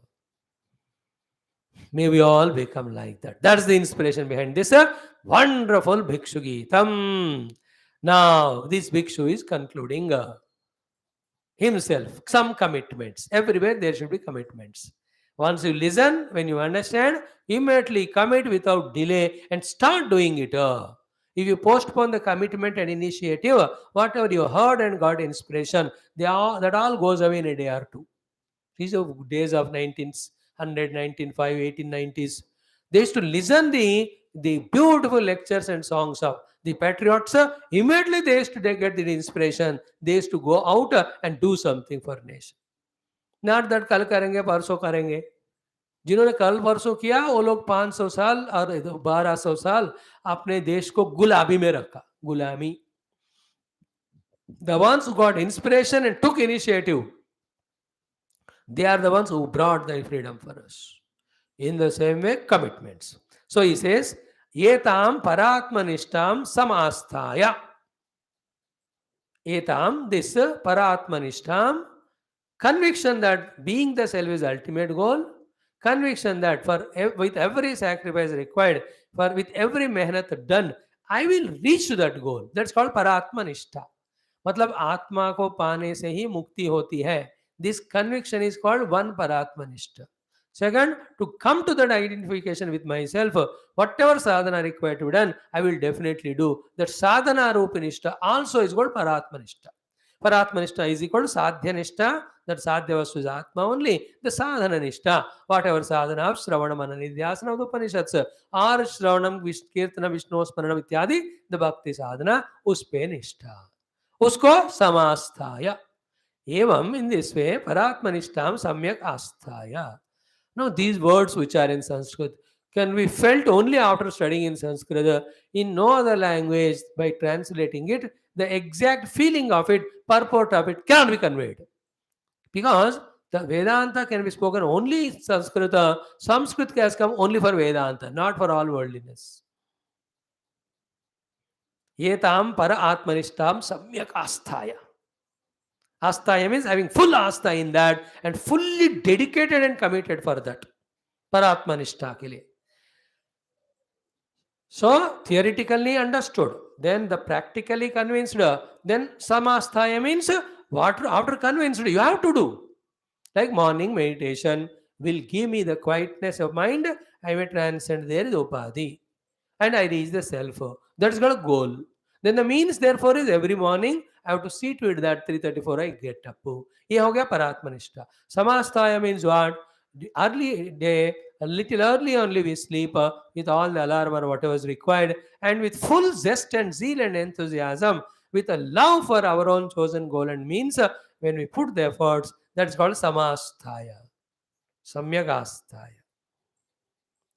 Speaker 1: May we all become like that. That's the inspiration behind this wonderful Bhikshu Geetham. Now, this Bhikshu is concluding himself some commitments. Everywhere there should be commitments. Once you listen, when you understand, immediately commit without delay and start doing it. If you postpone the commitment and initiative, whatever you heard and got inspiration, that all goes away in a day or two. These are days of 1900, 1905, 1890s. They used to listen the beautiful lectures and songs of the patriots. Immediately they used to get the inspiration. They used to go out and do something for nation. Not that कल करेंगे परसों करेंगे. जिन्होंने कल परसों किया वो लोग 500 साल और 1200 साल अपने देश को गुलामी में रखा. गुलामी. The ones who got inspiration and took initiative, they are the ones who brought the freedom for us. In the same way, commitments. So he says, Etam paratmanishtam samasthaya. Etam, this paratmanishtam, conviction that being the self is ultimate goal, conviction that with every sacrifice required, with every mehnat done, I will reach to that goal. That's called paratmanishta. मतलब आत्मा को पाने से ही मुक्ति होती है. This conviction is called one paratmanishta. Second, to come to that identification with myself, whatever sadhana required to be done, I will definitely do. That sadhana rupanishta also is called paratmanishta. Paratmanishta is equal to sadhyanishta. That sadhyavastu is atma only. The sadhana nishta, whatever sadhana of shravana manana nidhyasana of the Upanishads, or shravanam, kirtana, vishnu smaranam ityadi, the bhakti sadhana, uspe nishta. Usko samasthaya. Evam, in this way, paratmanishtam samyak asthaya. Now, these words which are in Sanskrit can be felt only after studying in Sanskrit. In no other language, by translating it, the exact feeling of it, purport of it cannot be conveyed. Because the Vedanta can be spoken only in Sanskrit. Sanskrit has come only for Vedanta, not for all worldliness. Yetam para atmanishtam samyak asthaya. Asthaya means having full astha in that and fully dedicated and committed for that. Paratmanishta ke liye. So, theoretically understood, then the practically convinced, then samasthaya means what after convinced you have to do. Like morning meditation will give me the quietness of mind, I may transcend there is upadhi and I reach the self. That's got a goal. Then the means therefore is every morning I have to see to it that 3:34 I get up. Ye ho gaya paratmanishta. Samasthaya means what? Early day, a little early only we sleep with all the alarm or whatever is required, and with full zest and zeal and enthusiasm, with a love for our own chosen goal and means, when we put the efforts, that's called samasthaya. Samyagasthaya.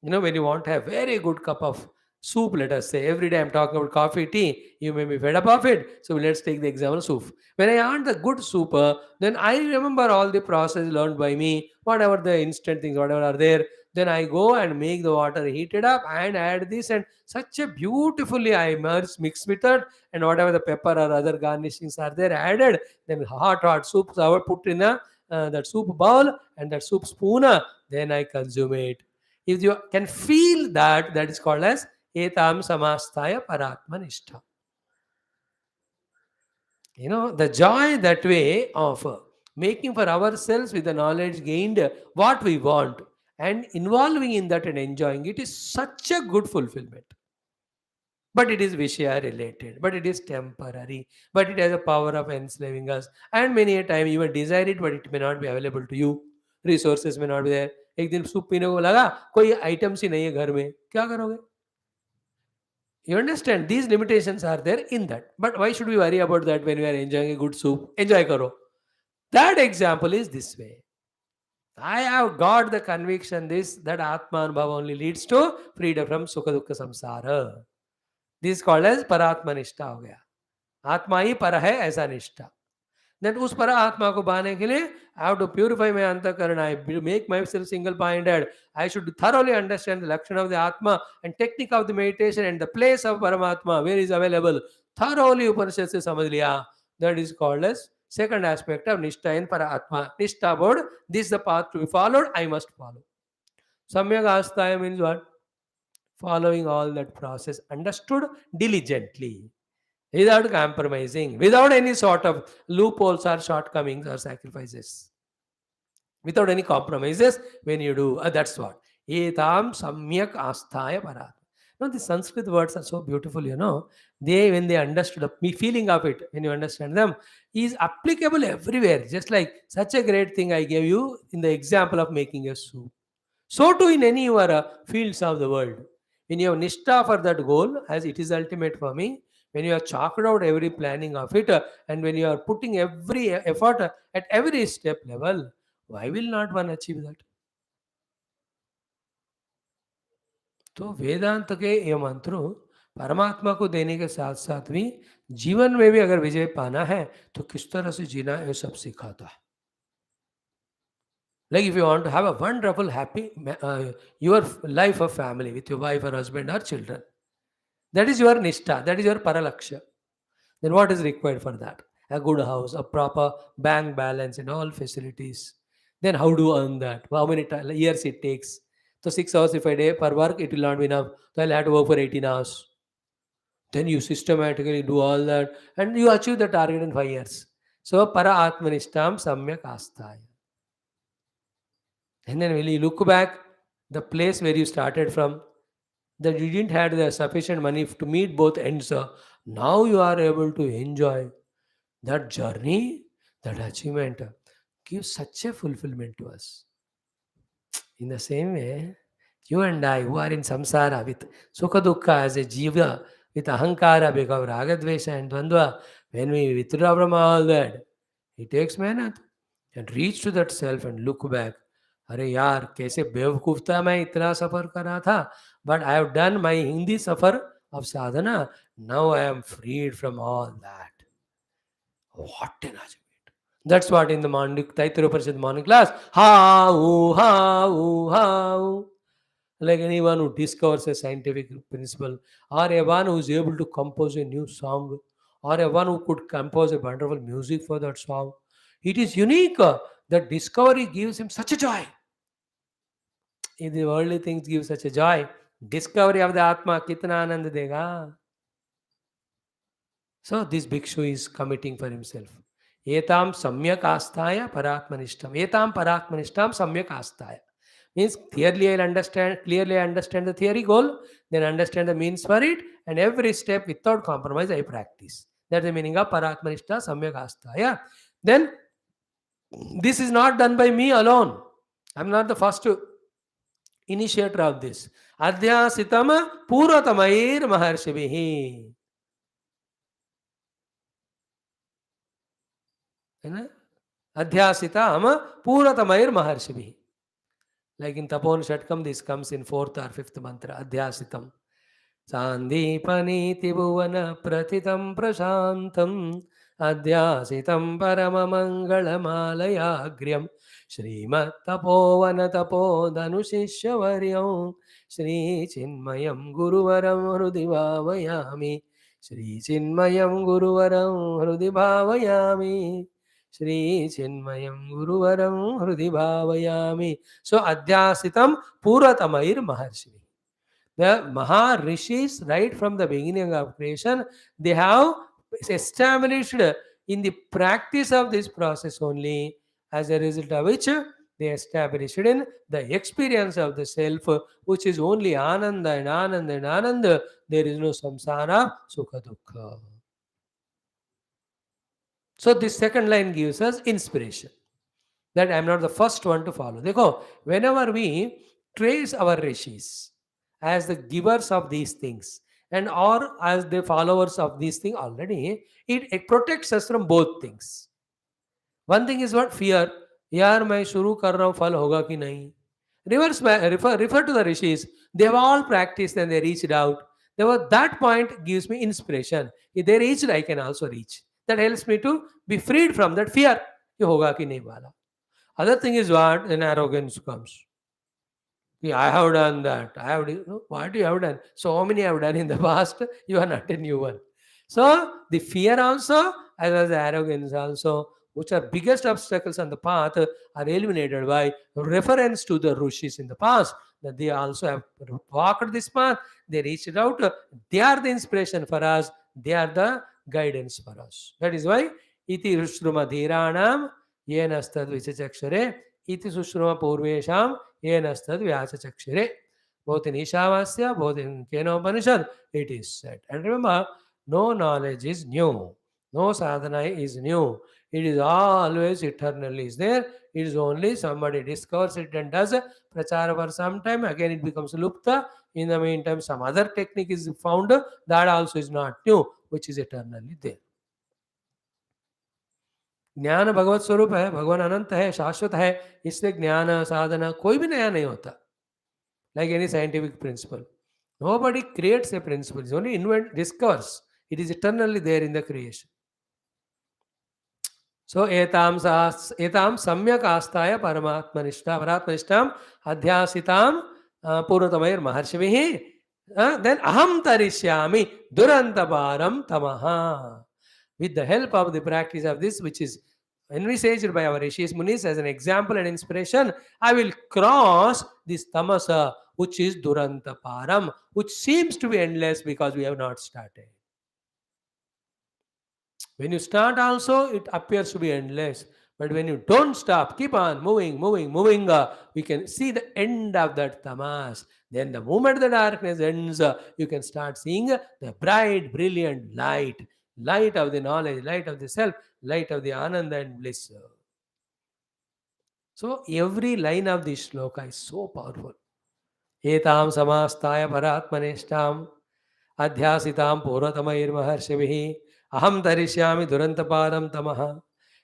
Speaker 1: When you want to have very good cup of soup, let us say, every day I'm talking about coffee, tea, you may be fed up of it. So let's take the example of soup. When I want the good soup, then I remember all the process learned by me, whatever the instant things, whatever are there. Then I go and make the water heated up and add this, and such a beautifully I mix with it, and whatever the pepper or other garnishings are there added. Then hot soup are put in that soup bowl and that soup spoon. Then I consume it. If you can feel that, that is called as etam samasthaya paratmanishta. The joy that way of making for ourselves with the knowledge gained what we want and involving in that and enjoying it is such a good fulfillment. But it is Vishya related, but it is temporary, but it has a power of enslaving us. And many a time you may desire it, but it may not be available to you. Resources may not be there. एक दिन soup पीने को लगा कोई items ही नहीं है घर में, क्या करोगे? You understand? These limitations are there in that. But why should we worry about that when we are enjoying a good soup? Enjoy karo. That example is this way. I have got the conviction that Atma Anubhava only leads to freedom from Sukha Dukkha Samsara. This is called as Paratmanishta हो गया. आत्मा ही पर है ऐसा निष्ठा. Then उस पर आत्मा को पाने के लिए I have to purify my अंतःकरण. I make myself single-minded. I should thoroughly understand the lakshana of the Atma and technique of the meditation and the place of Paramatma where is available. Thoroughly Upanishad से समझ लिया. That is called as second aspect of Nishtha in Paratma. Nishtha about this is the path to be followed. I must follow. Samyak Astaya means what? Following all that process, understood diligently, without compromising, without any sort of loopholes or shortcomings or sacrifices, without any compromises. When you do, that's what. Etam samyak asthaya parat. Now, the Sanskrit words are so beautiful, They, when they understood, me feeling of it, when you understand them, is applicable everywhere. Just like such a great thing I gave you in the example of making a soup. So too in any your fields of the world. When you have nishtha for that goal, as it is ultimate for me, when you have chalked out every planning of it, and when you are putting every effort at every step level, why will not one achieve that? तो वेदांत के ये मंत्रों परमात्मा को देने के साथ साथ भी जीवन में भी अगर विजय पाना है तो किस तरह से जीना है, ये सब सिखाता है. Like if you want to have a wonderful, happy, your life of family with your wife or husband or children, that is your nishtha, that is your paralaksha. Then what is required for that? A good house, a proper bank balance, and all facilities. Then how do you earn that? How many years it takes? So 6 hours if I day per work, it will not be enough. So I'll have to work for 18 hours. Then you systematically do all that and you achieve the target in 5 years. So para atmanishtam samyak asthaya. And then when you look back, the place where you started from, that you didn't have the sufficient money to meet both ends. Now you are able to enjoy that journey, that achievement gives such a fulfillment to us. In the same way, you and I who are in samsara with sukha dukkha as a jiva, with ahankara because ragadvesha and dvandva, when we withdraw from all that, it takes mehnat and reach to that self and look back. अरे यार कैसे बेवकूफ था, मैं इतना सफर कर रहा था, but I have done my Hindi safar of sadhana, now I am freed from all that. What an achievement. That's what in the morning Taittiriya Upanishad morning class, how, like anyone who discovers a scientific principle, or a one who is able to compose a new song, or a one who could compose a wonderful music for that song. It is unique. That discovery gives him such a joy. If the worldly things give such a joy, discovery of the Atma kitna anand dega. So this bhikshu is committing for himself. Etam samyak asthaya paratmanishtam. Etam paratmanishtam samyak asthaya. Means clearly I understand the theory goal, then understand the means for it, and every step without compromise I practice. That's the meaning of paratmanishta samyak asthaya. Then this is not done by me alone. I'm not the first initiator of this. Adhyasitam puratamair maharshibihi. Adhyasitam puratamair maharshibihi. Like in Tapon Shatkam, this comes in 4th or 5th mantra, Adhyasitam. Sandipani Tibhuvana Pratitam Prashantam Adhyasitam Paramamangalamalaya Srimat Tapovana Tapodhanusishyawaryam Sri Chinmayam Guruvaram Hrudivavayami Sri Chinmayam Guruvaram Hrudivavayami Sri Chinmayam Guruvaram Hrudivavayami. So Adhyasitam Puratamair Maharshi. The Maha Rishis, right from the beginning of creation, they have established in the practice of this process only, as a result of which they established in the experience of the self, which is only Ananda and Ananda and Ananda. There is no samsara, sukha dukkha. So this second line gives us inspiration that I am not the first one to follow. Dekho, whenever we trace our rishis as the givers of these things and or as the followers of these things already, it protects us from both things. One thing is what? Fear. यार मैं शुरू कर रहा हूँ, फल होगा कि नहीं. Refer to the rishis. They have all practiced and they reached out. That point gives me inspiration. If they reached, I can also reach. That helps me to be freed from that fear. ये होगा कि नहीं वाला. Other thing is what? An arrogance comes. Yeah, I have done that. What you have done? So many have done in the past. You are not a new one. So the fear also, as well as the arrogance also, which are biggest obstacles on the path, are eliminated by reference to the rishis in the past. that they also have walked this path, they reached out, they are the inspiration for us, they are the guidance for us. That is why iti rushruma dhiranam yenastad vichachakshare iti sushruma purvesham yenastad vyasachakshare. Both in Ishavasya, both in Kenopanishad, it is said. And remember, no knowledge is new, no sadhana is new. It is always eternally is there. It is only somebody discovers it and does prachara for some time, again it becomes lupta. In the meantime, some other technique is found, that also is not new, which is eternally there. ज्ञान भगवत स्वरूप है, भगवान अनंत है, शाश्वत है, इसलिए ज्ञान साधना कोई भी नया नहीं होता. Like any scientific principle, nobody creates a principle, it's only discovers. It is eternally there in the creation. So etam samyak astaya paramatmanishta paratmanishtam adhyasitam puratamayir maharshivihi then aham tarishyami durantaparam tamaha. With the help of the practice of this, which is envisaged by our rishis munis as an example and inspiration, I will cross this tamasa, which is durantaparam, which seems to be endless because we have not started. When you start also, it appears to be endless. But when you don't stop, keep on moving, we can see the end of that tamas. Then the moment the darkness ends, you can start seeing the bright, brilliant light. Light of the knowledge, light of the self, light of the ananda and bliss. So every line of this shloka is so powerful. Etam samastaya paratmanishtam adhyasitam puratamayir maharshivihi aham tarishyami durantaparam tamaha.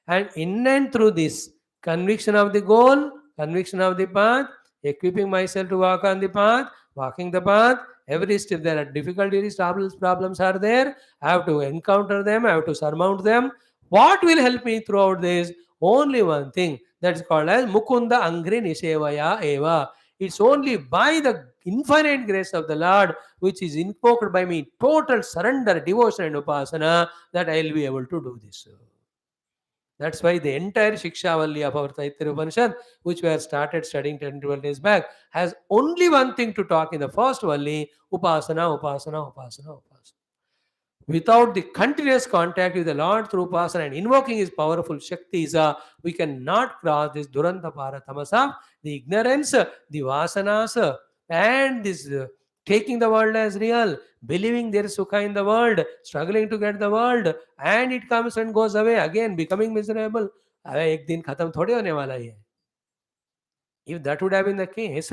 Speaker 1: And in and through this conviction of the goal, conviction of the path, equipping myself to walk on the path, walking the path, every step there are difficulties, problems are there. I have to encounter them, I have to surmount them. What will help me throughout this? Only one thing, that is called as Mukunda Angri Nishevaya Eva. It's only by the infinite grace of the Lord, which is invoked by me, total surrender, devotion and upasana, that I will be able to do this. That's why the entire Shikshavalli of our Taittiriya Upanishad, which we have started studying 10 to 12 days back, has only one thing to talk in the first Valli: upasana, upasana, upasana, upasana. Without the continuous contact with the Lord through upasana and invoking His powerful Shaktis, we cannot cross this Duranta Paratamasa, the ignorance, the vasanas, and this taking the world as real, believing there is sukha in the world, struggling to get the world, and it comes and goes away, again becoming miserable. Ek din khatam thodi hone wala hai. If that would have been the case,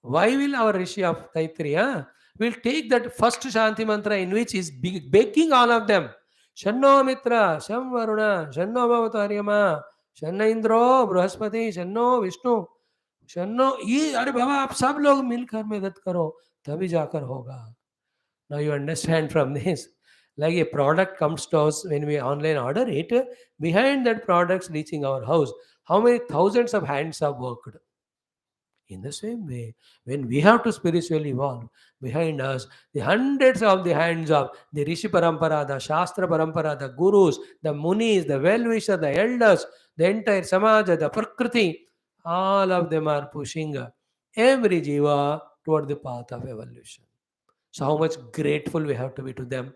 Speaker 1: why will our Rishi of Taittiriya will take that first Shanti mantra in which is begging all of them, Shanno Mitra, Sham Varuna, Shanno Bhavata Haryama, Shanna Indro, Brahaspati, Shanno Vishnu, Shanno, ये अरे बाबा आप सब लोग मिलकर मदद करो तभी जाकर होगा. Now you understand from this, like a product comes to us when we online order it, behind that product reaching our house, how many thousands of hands have worked? In the same way, when we have to spiritually evolve, behind us, the hundreds of the hands of the Rishi Parampara, the Shastra Parampara, the Gurus, the Munis, the well-wishers, the elders, the entire Samaja, the Prakriti, all of them are pushing every jiva toward the path of evolution. So how much grateful we have to be to them.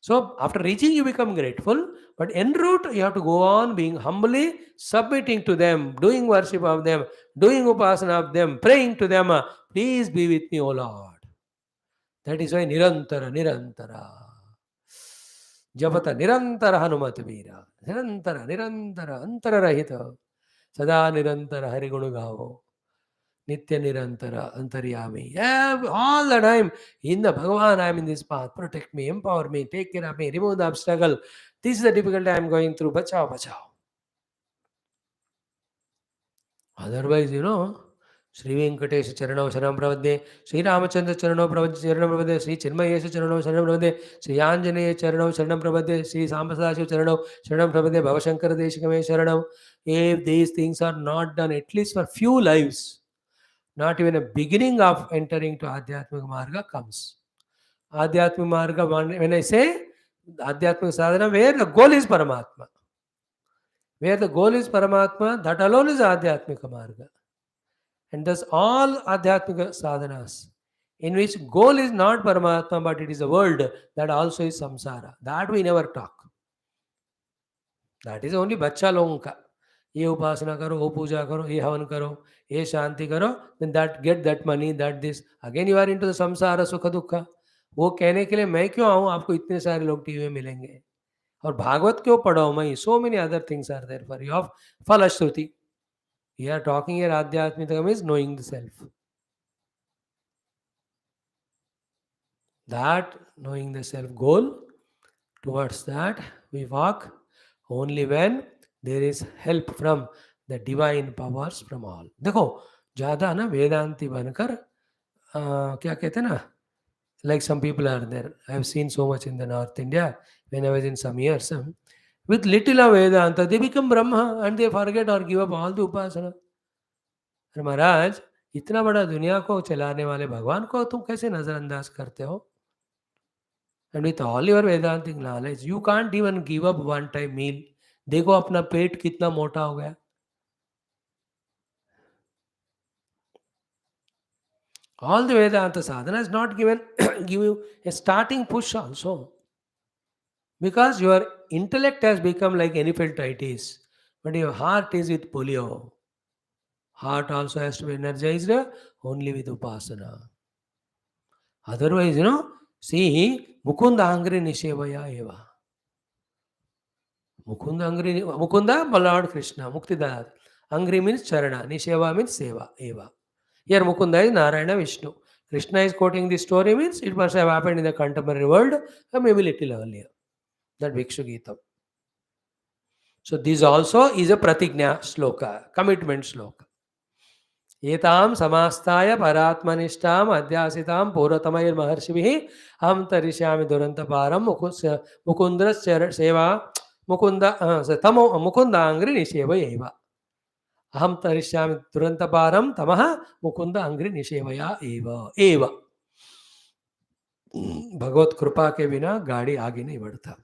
Speaker 1: So after reaching, you become grateful, but en route, you have to go on being humbly submitting to them, doing worship of them, doing upasana of them, praying to them. Please be with me, O Lord. That is why Nirantara, Nirantara. Japata Nirantara Hanumat Veera. Nirantara, Nirantara, Antara Rahita. Sada Nirantara Harigunu Gavo. Nitya Nirantara, Antaryami. All the time, in the Bhagavan, I am in this path. Protect me, empower me, take care of me, remove the obstacle. This is the difficulty I am going through. Bachao, bachao. Otherwise, Sri Venkatesha Charanam Sharanam Pravade, Sri Ramachandra Charanam Pravade, Sri Chinmayesha Charanam Sharanam Pravade, Sri Anjaneya Charanam Sharanam Pravade, Sri Sambasashiv Charanam Sharanam Pravade, Bhavashankara Deshikame Sharanam. If these things are not done, at least for few lives, not even a beginning of entering to Adhyatmika Marga comes. Adhyatmika Marga, when I say Adhyatmika Sadhana, where the goal is Paramatma. Where the goal is Paramatma, that alone is Adhyatmika Marga. And thus all Adhyatmika sadhanas, in which goal is not Paramatma, but it is a world, that also is samsara. That we never talk. That is only बच्चा लोगों का. ये उपासना करो, वो पूजा करो, ये हवन करो, ये शांति करो, then that get that money, that this. Again you are into the samsara sukha dukha. वो कहने के लिए मैं क्यों आऊँ, आपको इतने सारे लोग टीवी में मिलेंगे. और भागवत क्यों पढ़ो मैं, so many other things are there for you of falashruti. We are talking here Adhyatmika means knowing the self. That knowing the self goal, towards that we walk only when there is help from the divine powers from all. देखो ज़्यादा ना वेदांती बनकर क्या कहते हैं ना, like some people are there. I have seen so much in the North India when I was in some years. With little of Vedanta, they become Brahma and they forget or give up all the Upasana. अरे महाराज, इतना बड़ा दुनिया को चलाने वाले भगवान को तुम कैसे नजरअंदाज करते हो? And with all your Vedantic knowledge, you can't even give up one time meal. देखो अपना पेट कितना मोटा हो गया. All the Vedanta sadhana is not given give you a starting push also. Because your intellect has become like elephantitis, but your heart is with polio. Heart also has to be energized only with upasana. Otherwise, see, Mukunda Angri Nishevaya Eva. Mukunda, Lord Krishna, Muktidad. Angri means Charana, Nisheva means Seva, Eva. Here Mukunda is Narayana Vishnu. Krishna is quoting this story means it must have happened in the contemporary world, or maybe little earlier. That BHIKSHU GEETHA. So this also is a pratigna sloka, commitment sloka. एताम समास्ताय परात्मनिष्ठाम अध्यासिताम पौरतमैर महर्षिभिः अहं तरिष्यामि दुरन्तपारं मुकुंद सेवा मुकुंद तमो मुकुंदांग्रि निषेवयैव अहं तरिष्यामि दुरन्तपारं तमः मुकुंद अंग्रि निषेवया एव. भगवत कृपा के बिना गाड़ी आगे नहीं बढ़ता.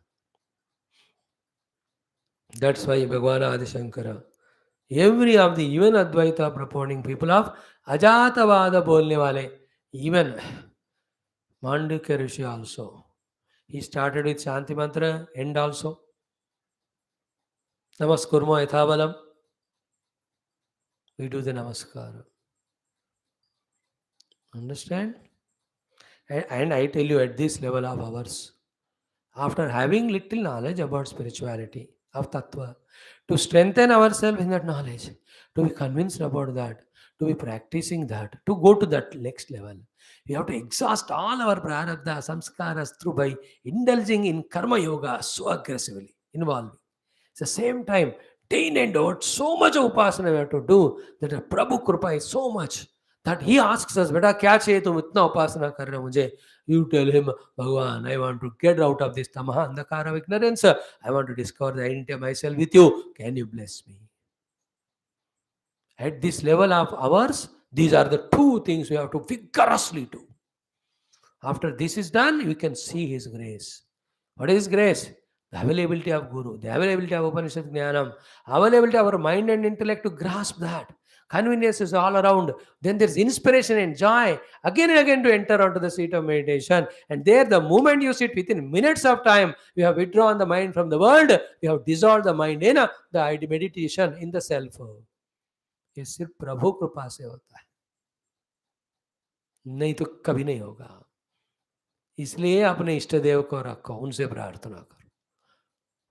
Speaker 1: That's why Bhagwan Adi Shankara, every of the even Advaita propounding people of Ajatavada bolne wale, even Mandukya Rishi also, he started with Shanti Mantra, end also. Namaskurma Yathabalam, we do the Namaskar. Understand? And I tell you, at this level of ours, after having little knowledge about spirituality, of Tattva, to strengthen ourselves in that knowledge, to be convinced about that, to be practicing that, to go to that next level, we have to exhaust all our prarabdha, samskaras through by indulging in karma yoga so aggressively, involving. At the same time, day in and out, so much of upasana we have to do that the Prabhu Kripa is so much that he asks us, Beta, kya chahiye tum itna upasana kar rahe ho mujhe? You tell him, Bhagavan, I want to get out of this tamaha andhakara of ignorance. I want to discover the identity of myself with you. Can you bless me? At this level of ours, these are the two things we have to vigorously do. After this is done, you can see his grace. What is grace? The availability of Guru, the availability of Upanishad Jnanam, availability of our mind and intellect to grasp that. Convenience is all around. Then there's inspiration and joy again and again to enter onto the seat of meditation. And there, the moment you sit, within minutes of time, you have withdrawn the mind from the world. You have dissolved the mind in the meditation in the self. ये सिर्फ प्रभु कृपा से होता है, नहीं तो कभी नहीं होगा. इसलिए अपने इष्ट देव को रखो, उनसे प्रार्थना करो.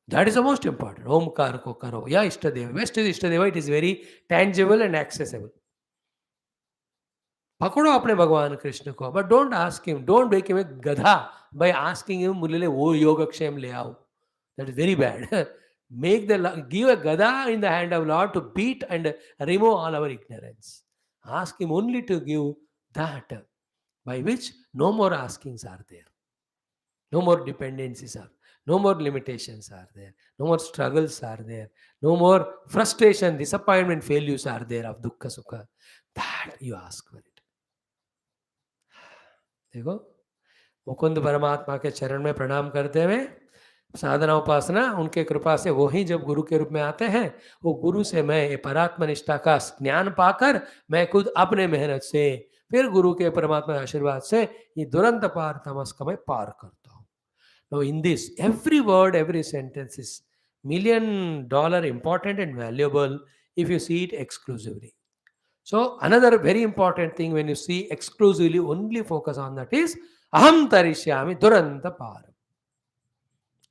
Speaker 1: That is the most important. Omkar को करो या इष्ट देव. Best is इष्ट देव. It is very tangible and accessible. पकड़ो अपने भगवान कृष्ण को, but don't ask him, don't make him a गधा by asking him मुरली वो योगक्षेम ले आओ. That is very bad. Give a gada in the hand of Lord to beat and remove all our ignorance. Ask him only to give that, by which no more askings are there, no more dependencies are, no more limitations are there, no more struggles are there, no more frustration, disappointment, failures are there of dukkha sukha. That you ask for it. देखो मुकुंद परमात्मा के चरण में प्रणाम करते हुए साधना उपासना उनके कृपा से वो ही जब गुरु के रूप में आते हैं, वो गुरु से मैं ये परात्म निष्ठा का ज्ञान पाकर मैं खुद अपने मेहनत से फिर गुरु के परमात्मा आशीर्वाद से ये दुरंत पार तमस का मैं पार करता हूँ. Now in this, every word, every sentence is $1,000,000 important and valuable if you see it exclusively. So another very important thing when you see exclusively, only focus on that is Aham Tarishyami Duranta Param.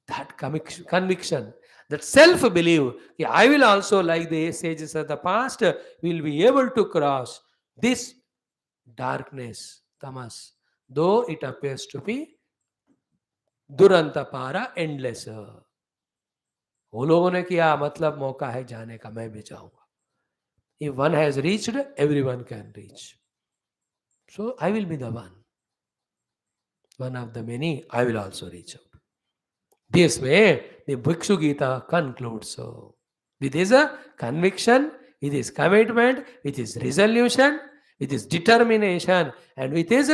Speaker 1: That conviction, that self-belief, I will also, like the sages of the past, will be able to cross this darkness, tamas, though it appears to be Durantapara, endless. वो लोगों ने किया, मतलब मौका है जाने का, मैं भी जाऊंगा. If one has reached, everyone can reach. So I will be the one of the many. I will also reach out. This way, the Bhikshu Gita concludes. So, with his conviction, with his commitment, with his resolution, with his determination, and with his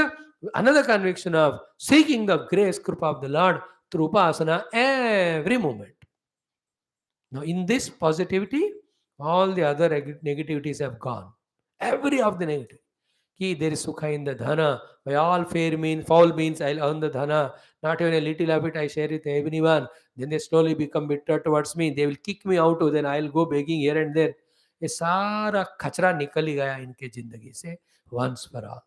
Speaker 1: another conviction of seeking the grace, Krupa of the Lord through Upasana every moment. Now, in this positivity, all the other negativities have gone. Every of the negative. Ki there is sukha in the dhana. By all fair means, foul means, I'll earn the dhana. Not even a little of it I share with everyone. Then they slowly become bitter towards me. They will kick me out. Then I'll go begging here and there. ये सारा कचरा निकल ही गया इनके जिंदगी से once for all.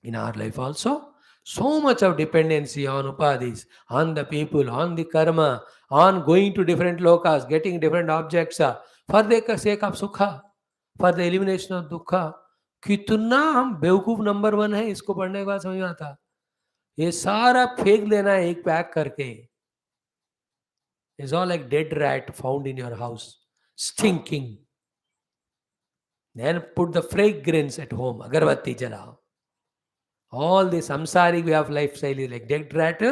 Speaker 1: In our life also, so much of dependency on upadhis, on the people, on the karma, on going to different lokas, getting different objects for the sake of sukha, for the elimination of dukha. कितना हम बेवकूफ number 1 है, इसको पढ़ने के बाद समझ में आता. ये सारा फेंक देना है एक पैक करके. It's all like dead rat found in your house, stinking. Then put the fragrance at home, agarbatti jalao. All the samsaric way of lifestyle is like dead rat,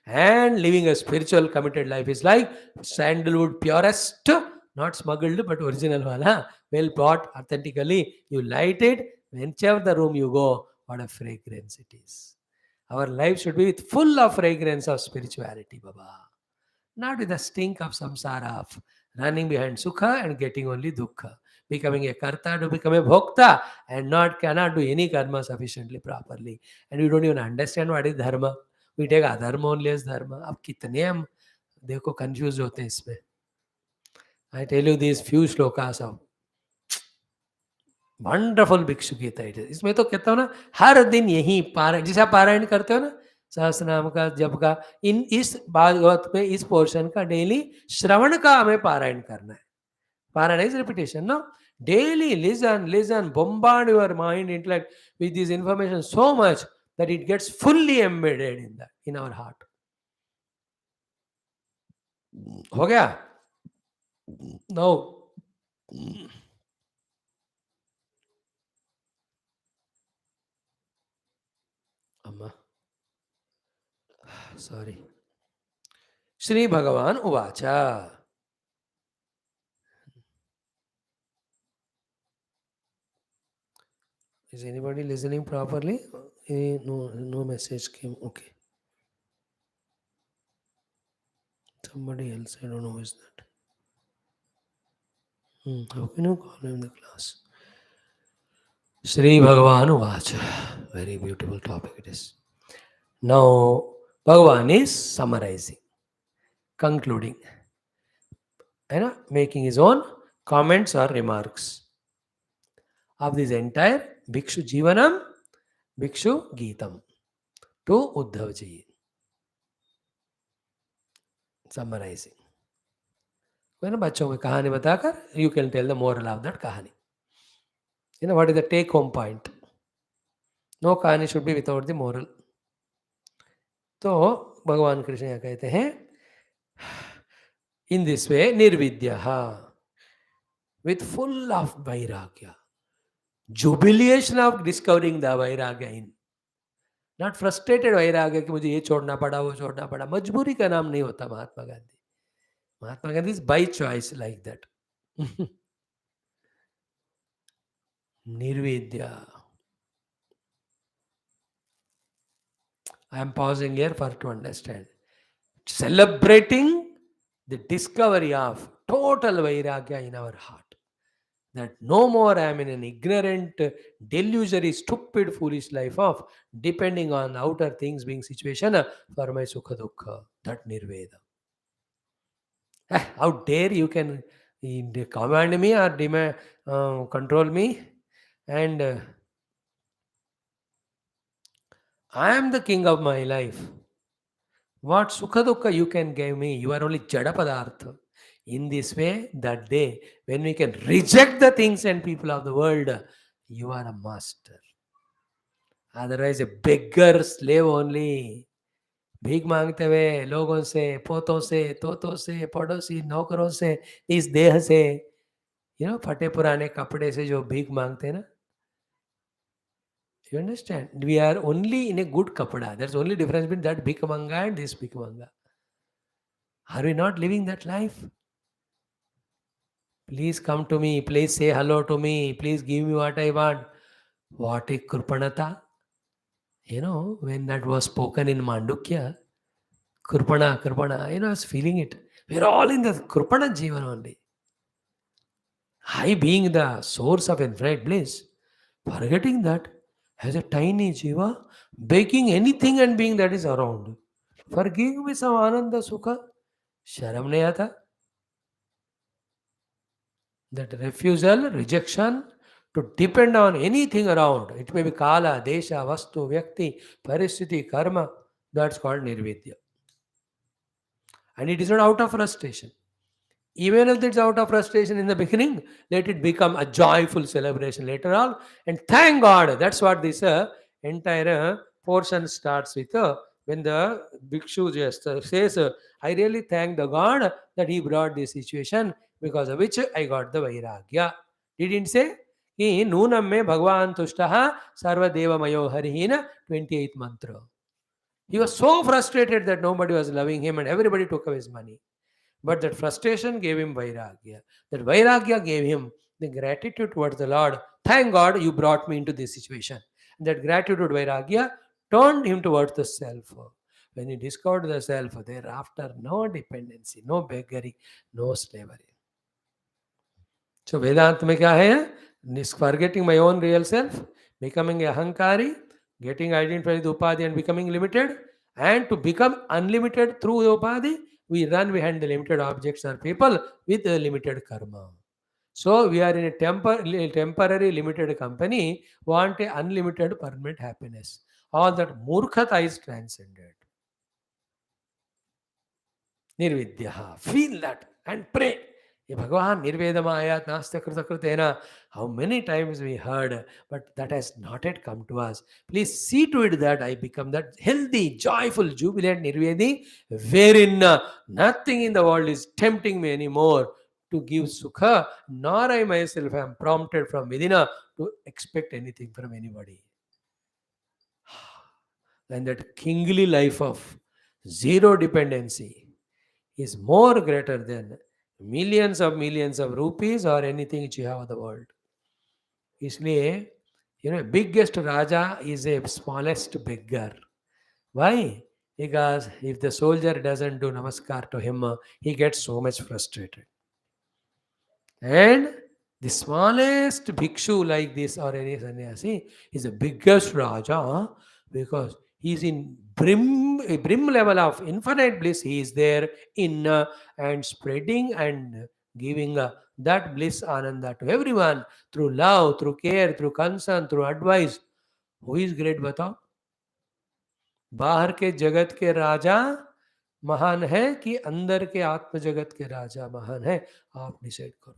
Speaker 1: and living a spiritual committed life is like sandalwood purest, not smuggled but original wala, well bought authentically. You light it, whichever the room you go, what a fragrance it is. Our life should be with full of fragrance of spirituality, Baba. Not with the stink of samsara, of running behind sukha and getting only dukkha. Becoming a karta to become a bhokta and cannot do any karma sufficiently properly. And we don't even understand what is dharma. We take adharma only as dharma. अब कितने हम देखो confused होते हैं इसमें. I tell you these few shlokas of wonderful भिक्षु Gita it is. इसमें तो कहता हूँ ना, हर दिन यही पारायण, जिसे आप पारायण करते हो ना सहस्रनाम का, जप का, इन इस भागवत में इस पोर्शन का डेली श्रवण का हमें पारायण करना है. Parayana is repetition, no. Daily listen, bombard your mind, intellect with this information so much that it gets fully embedded in our heart. हो गया? Now, अम्मा, sorry. श्री भगवान उवाचा. Is anybody listening properly? No message came. Okay. Somebody else, I don't know who is that. How can you call him in the class? Sri Bhagavan Uvacha. Very beautiful topic it is. Now, Bhagavan is summarizing, concluding, making his own comments or remarks of this entire Bhikshu Jivanam, Bhikshu Geetam to Uddhav Ji. Summarizing. बच्चों को कहानी बताकर you can tell the moral of that कहानी. What is the take home point? No कहानी should be without the moral. तो भगवान कृष्ण यहाँ कहते हैं, in this way nirvidyaha, with full of vairagya, jubilation of discovering the vairagya in, not frustrated vairagya कि मुझे ये छोड़ना पड़ा, वो छोड़ना पड़ा. मजबूरी का नाम नहीं होता Mahatma Gandhi. Mahatma Gandhi is by choice like that. Nirvidya. I am pausing here for to understand. celebrating the discovery of total vairagya in our heart. That no more I am in an ignorant, delusory, stupid, foolish life of depending on outer things being situation for my sukha dukkha. That nirveda. How dare you can command me or control me? And I am the king of my life. What sukha dukkha you can give me? You are only jada padartha. In this way, that day, when we can reject the things and people of the world, you are a master. Otherwise, a beggar slave only. भीख मांगते हुए लोगों से, पोतों से, तोतों से, पड़ोसी, नौकरों से, इस देह से, फटे पुराने कपड़े से जो भीख मांगते हैं ना, you understand? We are only in a good kapda. There's only difference between that bhikmanga and this bhikmanga. Are we not living that life? Please come to me. Please say hello to me. Please give me what I want. What a kurpanata. When that was spoken in Mandukya, kurpana, I was feeling it. We're all in the kurpana jivan only. I being the source of infinite bliss, forgetting that as a tiny jiva, begging anything and being that is around. Forgive me some ananda sukha. Sharam nahi aata. That refusal, rejection to depend on anything around. It may be kala, desha, vastu, vyakti, paristhiti, karma. That's called nirvidya. And it is not out of frustration. Even if it's out of frustration in the beginning, let it become a joyful celebration later on. And thank God. That's what this entire portion starts with. When the Bhikshu just says, I really thank the God that he brought this situation because of which I got the Vairagya. He didn't say, He Nunam me Bhagavan Tushtaha Sarva Deva Mayo Harihina 28th mantra. He was so frustrated that nobody was loving him and everybody took away his money. But that frustration gave him Vairagya. That Vairagya gave him the gratitude towards the Lord. Thank God you brought me into this situation. And that gratitude, Vairagya, turned him towards the self. When he discovered the self, thereafter, no dependency, no beggary, no slavery. So Vedanta में क्या है? Forgetting my own real self, becoming a ahankari, getting identified with upadhi and becoming limited, and to become unlimited through the upadhi, we run behind the limited objects or people with a limited karma. So we are in a temporary limited company, want a unlimited permanent happiness. All that murkhata is transcended. Nirvidya. Feel that and pray. Bhagavan Nirvedamaya Nastya Kritakritena. How many times we heard, but that has not yet come to us. Please see to it that I become that healthy, joyful, jubilant Nirvedi, wherein nothing in the world is tempting me anymore to give sukha, nor I myself am prompted from within to expect anything from anybody. And that kingly life of zero dependency is more greater than millions of rupees or anything which you have in the world. इसलिए biggest raja is a smallest beggar. Why? Because if the soldier doesn't do namaskar to him, he gets so much frustrated. And the smallest bhikshu like this or any sannyasi is the biggest raja because he is in brim level of infinite bliss. He is there in and spreading and giving that bliss ananda to everyone through love, through care, through concern, through advice. Who is great बताओ? बाहर के जगत के राजा महान है कि अंदर के आत्म जगत के राजा महान है? आप डिसाइड करो.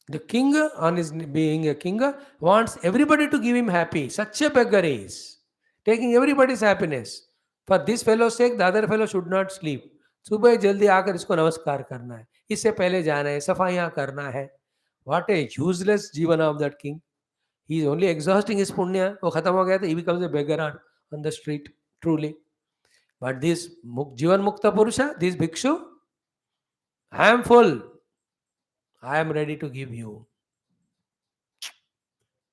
Speaker 1: The king, on his being a king, wants everybody to give him happy. Such a beggar is taking everybody's happiness. For this fellow's sake, the other fellow should not sleep. सुबह जल्दी आकर इसको नमस्कार करना है, इससे पहले जाना है, सफाइयाँ करना है. What a useless जीवन of that king. He is only exhausting his punya. वो खत्म हो गया तो he becomes a beggar on the street. Truly. But this जीवन मुक्त पुरुषा, this bhikshu, I am full. I am ready to give you.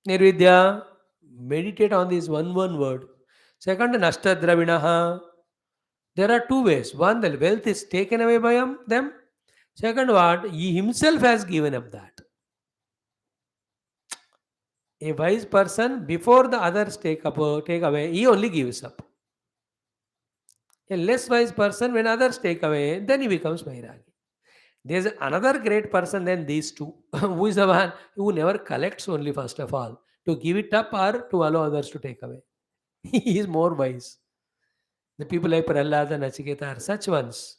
Speaker 1: Nirvidya, meditate on this one word. Second, Nashta Dravinaha. There are two ways. One, the wealth is taken away by them. Second, what? He himself has given up that. A wise person, before the others take away, he only gives up. A less wise person, when others take away, then he becomes Vairagi. There's another great person than these two, who is the one who never collects only, first of all, to give it up or to allow others to take away. He is more wise. The people like Prahlada and Nachiketa are such ones.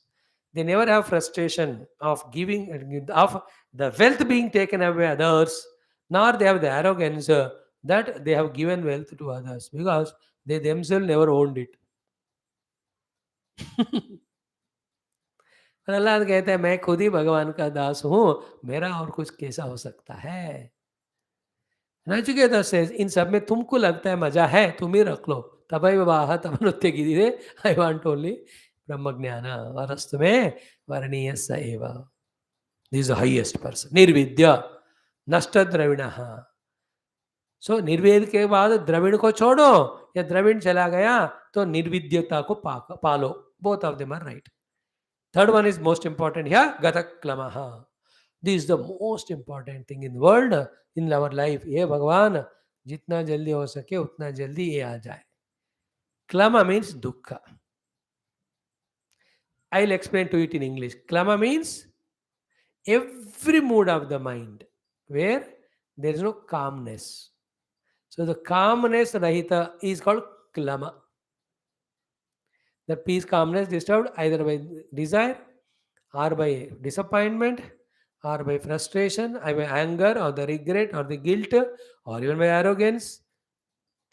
Speaker 1: They never have frustration of giving, of the wealth being taken away by others, nor they have the arrogance that they have given wealth to others, because they themselves never owned it. Prahlad कहते हैं मैं खुद ही भगवान का दास हूं, मेरा और कुछ कैसा हो सकता है. नचिकेता says, इन सब में तुमको लगता है मजा है, तुम ही रख लो. तबै वाह तमनुत्य गिरिरे, आई वांट ओनली ब्रह्म ज्ञान वरस्तु में वर्णीय स एव. This is the highest person. निर्विद्य नष्ट द्रविण. सो निर्वेद के बाद द्रविण को छोड़ो, या द्रविण चला गया तो निर्विद्यता को पालो. Both of them are right. Third one is most important here, Gataklamaha. This is the most important thing in the world, in our life. ये भगवान जितना जल्दी हो सके उतना जल्दी ये आ जाए. Klama means dukkha. I'll explain to it in English. Klama means every mood of the mind where there is no calmness. So the calmness rahita is called klama. The peace, calmness disturbed either by desire or by disappointment or by frustration or by anger or the regret or the guilt or even by arrogance.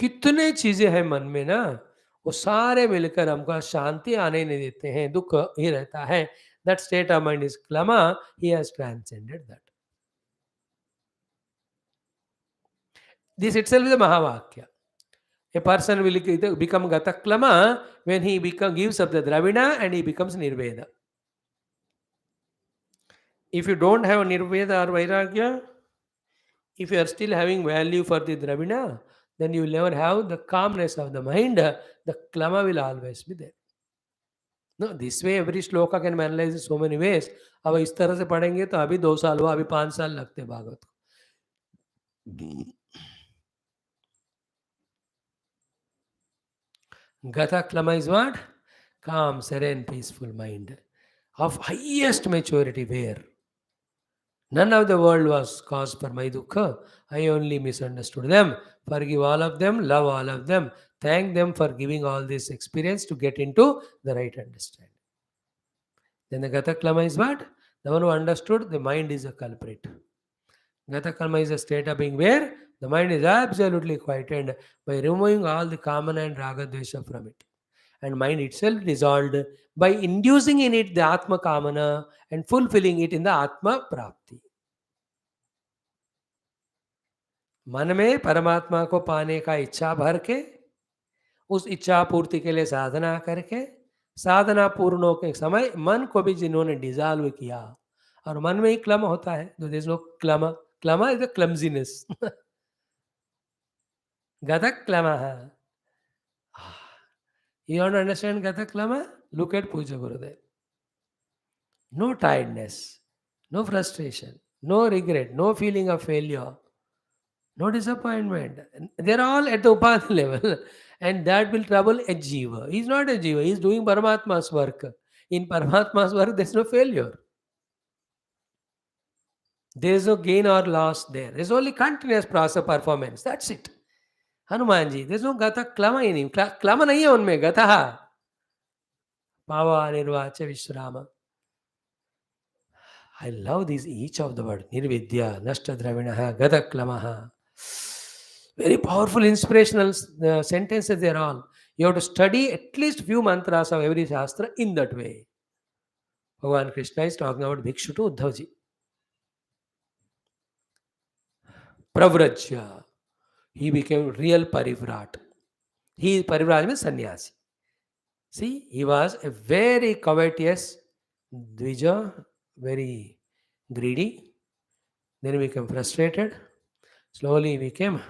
Speaker 1: कितने चीजें हैं मन में ना, वो सारे मिलकर हमको शांति आने नहीं देते हैं, दुख ही रहता है. That state of mind is klama. He has transcended that. This itself is a Mahavakya. A person will become Gataklama when he gives up the Dravina and he becomes Nirveda. If you don't have Nirveda or Vairagya, if you are still having value for the Dravina, then you will never have the calmness of the mind. The Klama will always be there. No, this way every shloka can be analyzed in so many ways. अब इस तरह से पढ़ेंगे तो अभी 2 साल हुआ, अभी 5 साल लगते भागवत को. Gatha Klama is what? Calm, serene, peaceful mind of highest maturity, where none of the world was cause for my dukkha. I only misunderstood them. Forgive all of them, love all of them. Thank them for giving all this experience to get into the right understanding. Then the Gatha Klama is what? The one who understood the mind is a culprit. Gatha Klama is a state of being where the mind is absolutely quieted by removing all the kamana and raga dvesha from it. And mind itself dissolved by inducing in it the Atma Kamana and fulfilling it in the Atma Prapti. मन में परमात्मा को पाने का इच्छा भर के, उस इच्छा पूर्ति के लिए साधना करके, साधना पूर्ण के समय मन को भी जिन्होंने डिजॉल्व किया, और मन में ही क्लम होता है. देयर इज नो क्लम. क्लम इज द क्लमजीनेस. गतक क्लम. You want to understand Gatha Klama? Look at Puja Gurudev. No tiredness, no frustration, no regret, no feeling of failure, no disappointment. They're all at the Upadhi level, and that will trouble a Jiva. He's not a Jiva, he's doing Paramatma's work. In Paramatma's work, there's no failure. There's no gain or loss there. There's only continuous process of performance. That's it. Hanumanji, there's no Gatha Klama in him. Klama nahi hai unme, Gatha. Pava Nirvacha Vishrama. I love these, each of the word. Nirvidya, Nashta Dravinaha, Gatha Klamaha. Very powerful, inspirational sentences they are all. You have to study at least few mantras of every Shastra in that way. Bhagavan Krishna is talking about Bhikshu to Uddhavji. Pravrajya. He became real Parivrat. Parivrat means sannyasi. See, he was a very covetous Dvija, very greedy. Then he became frustrated. Slowly he became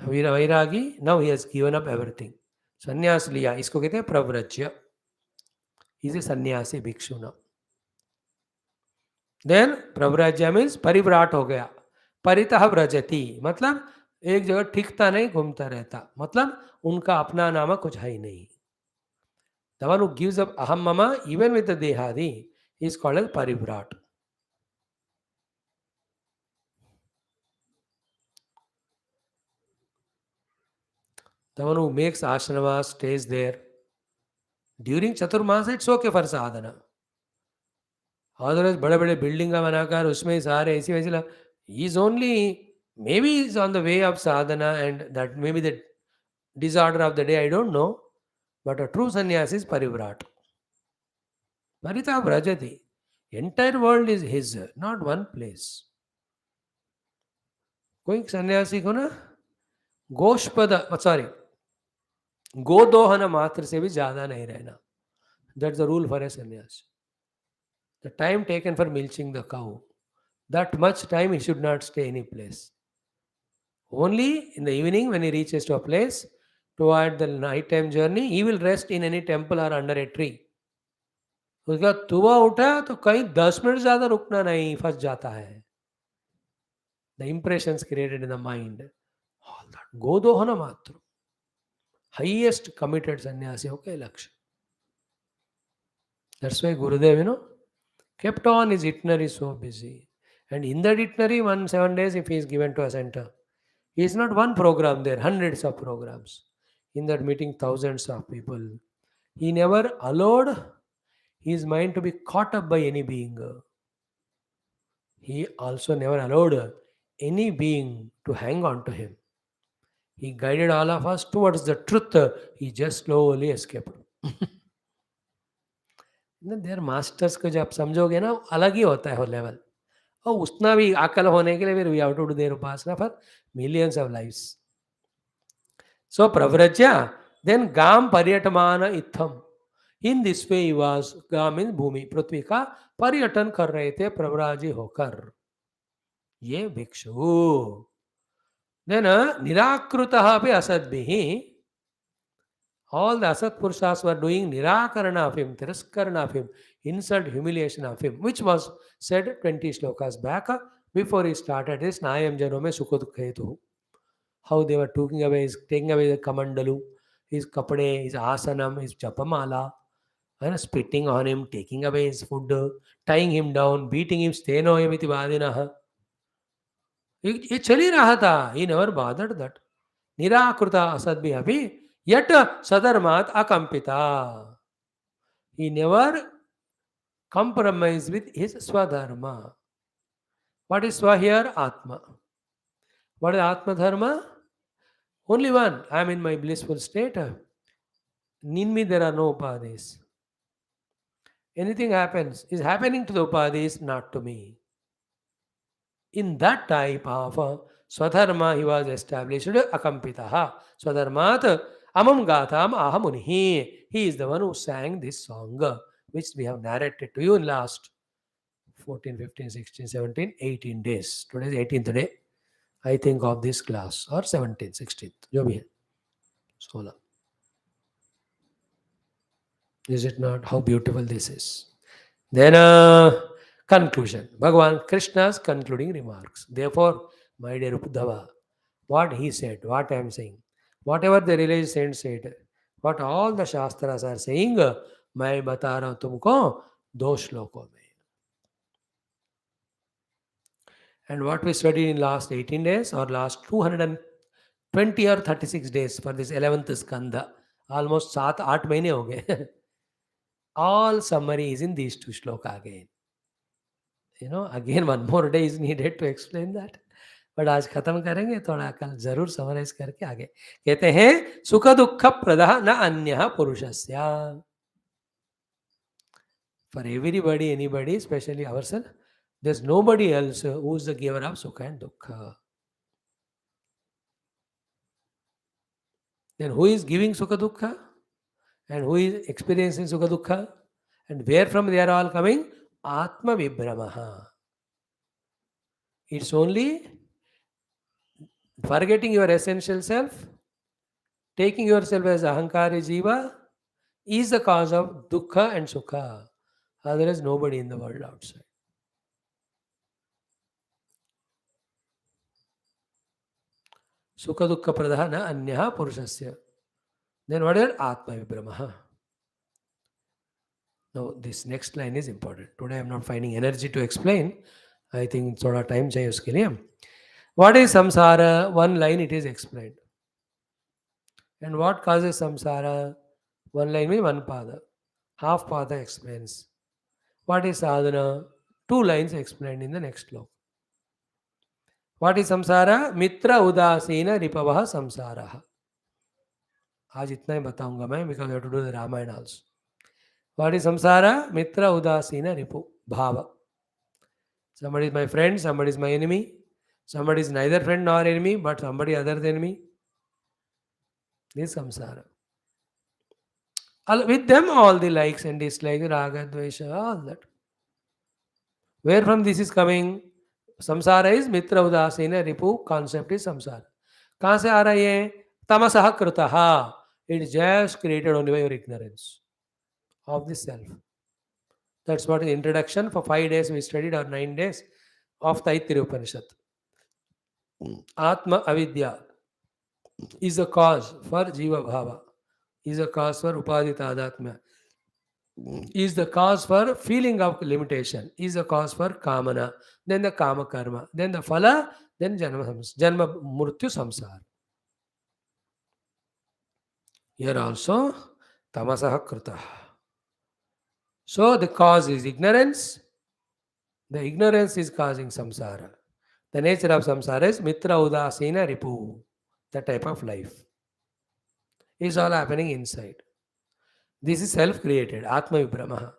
Speaker 1: Vairagi. Now he has given up everything. संन्यास लिया, इसको कहते हैं प्रव्रज्य. Is a सन्यासी भिक्षु ना. Then प्रव्रज्य means परिव्राट हो गया. परितः व्रजति मतलब एक जगह टिकता नहीं, घूमता रहता, मतलब उनका अपना नाम कुछ है ही नहीं. The one who gives up aham mama even with the dehadi is called as parivrat. The one who makes ashrama stays there. During Chaturmasa, it's okay for sadhana. Otherwise, बड़े बड़े बिल्डिंग बनाकर उसमें सारे ऐसी वैसी he is only maybe he is on the way of sadhana and that maybe the disorder of the day, I don't know. But a true sannyasi is parivrat. Parita vrajati. Entire world is his, not one place. कोई सन्यासी को ना गोष्पद sorry गोदोहन मात्र से भी ज्यादा नहीं रहना. That's the rule for a sannyasi. The time taken for milking the cow, that much time he should not stay any place. Only in the evening when he reaches to a place, toward the night time journey, he will rest in any temple or under a tree. उसके बाद सुबह उठा तो कहीं 10 minute ज्यादा रुकना नहीं, फंस जाता है. The impressions created in the mind, all that. गोदोहन मात्र. Highest committed sannyasi, okay, Lakshya. That's why Gurudev, kept on his itinerary so busy. And in that itinerary, 7 days, if he is given to a center, he is not one program there, hundreds of programs. In that meeting, thousands of people. He never allowed his mind to be caught up by any being. He also never allowed any being to hang on to him. He guided all of us towards the truth. He just slowly escaped. There masters को जब आप समझोगे ना, अलग ही होता है वो level. और उतना भी अकल होने के लिए फिर we have to do their उपासना for millions of lives. So प्रव्रज्य देन गाम पर्यटमान इत्थम. In this way he was, गाम मीन्स भूमि, पृथ्वी का पर्यटन कर रहे थे प्रव्राजी होकर ये भिक्षु. देन निराकृतः अपि असद्भिः. All the Asat Purushas were doing Nirakarana of him, Tiraskarana of him, insult, humiliation of him, which was said 20 slokas back before he started his Nayam Janome Sukadukhetu. How they were taking away the kamandalu, his kapade, his asanam, his japamala, and spitting on him, taking away his food, tying him down, beating him, steno yamiti vadinaha. ये चल ही रहा था. He never bothered that. Nirakruta asadbhi abhi. Yet Sadarmat akampita. He never compromised with his Swadharma. What is Swa here? Atma. What is Atma Dharma? Only one. I am in my blissful state. In me there are no upadhis. Anything happens is happening to the upadhis, not to me. In that type of Swadharma he was established. Akampitaha. Swadharmat Amam Gatham Ahamunihi. He is the one who sang this song, which we have narrated to you in last 14, 15, 16, 17, 18 days. Today is 18th day, I think, of this class, or 17th, 16th. जो भी है 16. Is it not? How beautiful this is. Then conclusion. Bhagavan Krishna's concluding remarks. Therefore, my dear Uddhava, what he said, what I am saying, whatever the religious saints said, what all the Shastras are saying, मैं बता रहा हूं तुमको 2 श्लोकों में. And what we studied in last 18 days or last 220 or 36 days for this 11th skandha, almost 7-8 महीने हो गए. All summary is in these 2 shloka again. Again one more day is needed to explain that. But आज खत्म करेंगे, थोड़ा कल जरूर summarise करके आगे. कहते हैं सुख दुख प्रदा न अन्य पुरुषस्य. For everybody, anybody, specially ourselves, there's nobody else who is the giver of sukha and dukkha. Then who is giving sukha dukkha and who is experiencing sukha dukkha and where from they are all coming? Atma vibhramaha. It's only forgetting your essential self Taking yourself as ahankari jiva is the cause of dukkha and sukha. Otherwise, nobody in the world outside. Sukha dukkha pradhana anyaha purushasya. Then what is Atma Vibramaha? Now, this next line is important. Today I am not finding energy to explain. I think thoda time chahiye uske liye. What is samsara? One line it is explained. And what causes samsara? One line means one pada. Half pada explains. What is sadhana? Two lines explained in the next sloka. What is samsara? Mitra udasina ripavaha samsaraha. आज इतना ही बताऊंगा मैं because I have to do the Ramayana also. What is samsara? Mitra udasina ripu bhava. Somebody is my friend, somebody is my enemy. Somebody is neither friend nor enemy, but somebody other than me. This is samsara. With them, all the likes and dislikes, raga, dvesha, all that. Where from this is coming? Samsara is mitra udasina ripu, concept is samsara. कहाँ से आ रहा है ये? तमसः कृतः. It is just created only by your ignorance of the self. That's what is introduction. For 5 days we studied, or 9 days of Taittiriya Upanishad. Atma avidya is a cause for jiva bhava, is a cause for upadita adatma, is the cause for feeling of limitation, is a cause for kamana, then the kama karma, then the phala, then janma murtyu samsara. Here also tamasah krita. So the cause is ignorance. The ignorance is causing samsara. The nature of samsara is mitra udasina ripu. The type of life. It's all happening inside. This is self-created, Atma Vibramaha.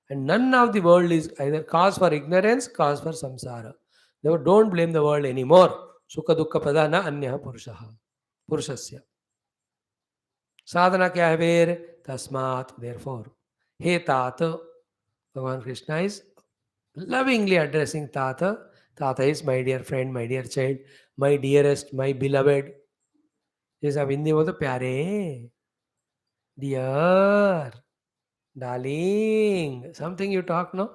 Speaker 1: And none of the world is either cause for ignorance, cause for samsara. Therefore, don't blame the world anymore. Sukha dukkha pradhana anyaha purushaha. Purushasya. Sadhana kya hai ver? Tasmat, therefore. He Tata. Bhagavan Krishna is lovingly addressing Tata. Tata is my dear friend, my dear child, my dearest, my beloved. जैसे अब हिंदी बोलते प्यारे, dear, darling, something you talk, no?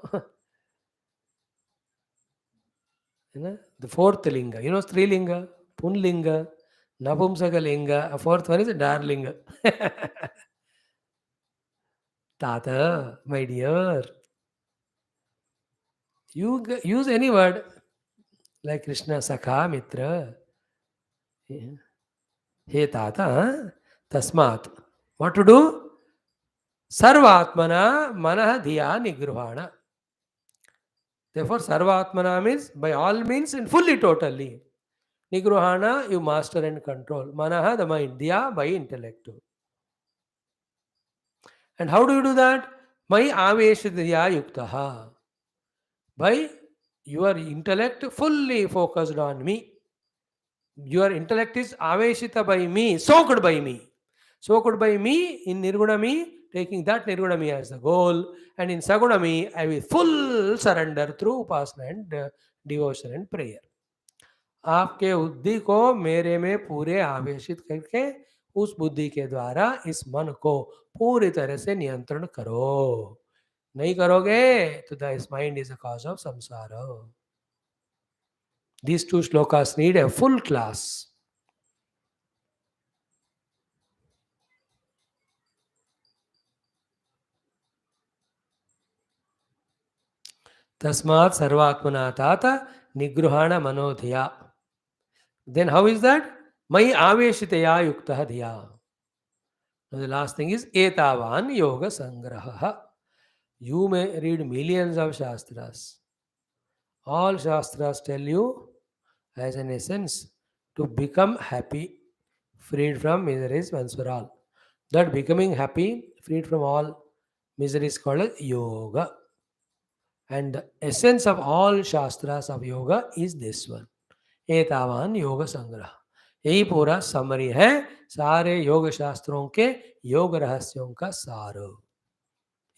Speaker 1: The fourth linga, Strilinga, Punlinga, Napumsaka linga, a fourth one is darling. Tata, my dear. You use any word like Krishna, Sakha, Mitra. Hey Tata, Tasmat. What to do? Sarvatmana manah dhiya nigruhana. Therefore, Sarvatmana means by all means and fully, totally. Nigruhana, you master and control. Manaha, the mind. Dhiya, by intellect. And how do you do that? Mai aveshidhiya yuktaha. By your intellect fully focused on me. Your intellect is aveshita by me, soaked by me. Soaked by me in Nirgunami, taking that Nirgunami as the goal. And in Sagunami, I will full surrender through upasana and devotion and prayer. आपके बुद्धि को मेरे में पूरे आवेशित करके उस बुद्धि के द्वारा इस मन को पूरी तरह से नियंत्रण करो. नहीं करोगे तो this mind is a cause of संसार. These two shlokas need a full class. Tasmat sarvatmana tata nigruhana manodhiya. Then how is that? Mai aveshitaya yukta dhiya. Now the last thing is etavan yoga sangraha. You may read millions of shastras. All shastras tell you as an essence to become happy, freed from miseries once for all. That becoming happy, freed from all miseries called as yoga. And the essence of all shastras of yoga is this one. एतावान योग संग्रह. यही पूरा summary है सारे योग शास्त्रों के योग रहस्यों का सार.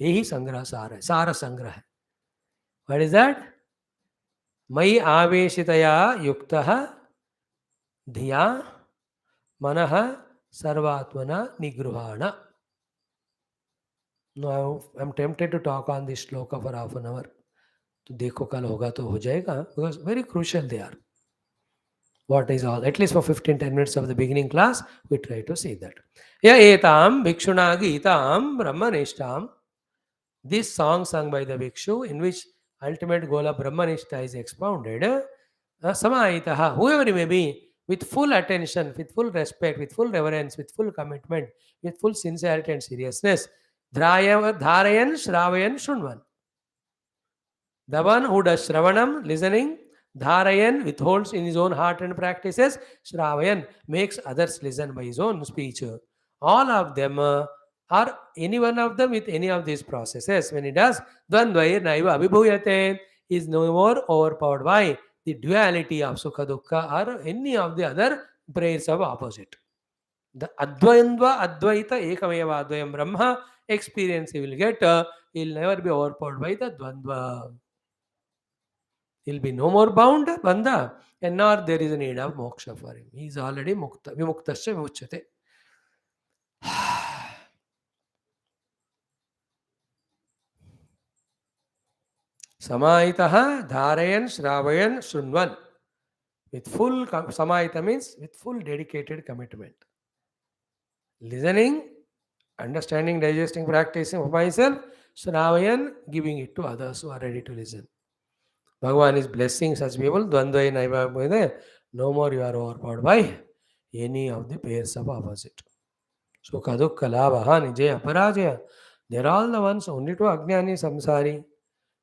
Speaker 1: यही संग्रह सार है, सार संग्रह है. What is that? मयि आवेशितया युक्तः धिया मनः Sarvatmana Nigruhana. Now I'm tempted to talk on this shloka for half an hour. तो देखो कल होगा तो हो जाएगा, because very crucial they are. What is all? At least for 15-10 minutes of the beginning class, we try to see that. Ya etam bhikshuna geetam brahmanishtam. This song sung by the bhikshu, in which ultimate goal of brahmanishta is expounded. Samaitaha, whoever he may be, with full attention, with full respect, with full reverence, with full commitment, with full sincerity and seriousness. Dharayan Shravayan Shunvan. The one who does Shravanam, listening, Dharayan, withholds in his own heart and practices, Shravayan, makes others listen by his own speech. All of them are any one of them with any of these processes. When he does, Dvandvair Naiva Abhibhuyate, is no more overpowered by the duality of Sukha Dukkha or any of the other prayers of opposite. The Advayandva Advaita Ekameva Advayam Brahma experience he will get, he will never be overpowered by the Dvandva. He'll be no more bound, Banda, and nor there is a need of moksha for him. He is already mukta, vimuktasya vimuchyate. Samaitaha Dharayan Shravayan Shunvan. With full Samaita means with full dedicated commitment. Listening, understanding, digesting, practicing for myself, Shravayan, giving it to others who are ready to listen. Bhagavan is blessing such people. Dvandvai Naiva, no more you are overpowered by any of the pairs of opposite. Sukha dukkha labha nijaya parajaya. They're all the ones only to Ajnani samsari.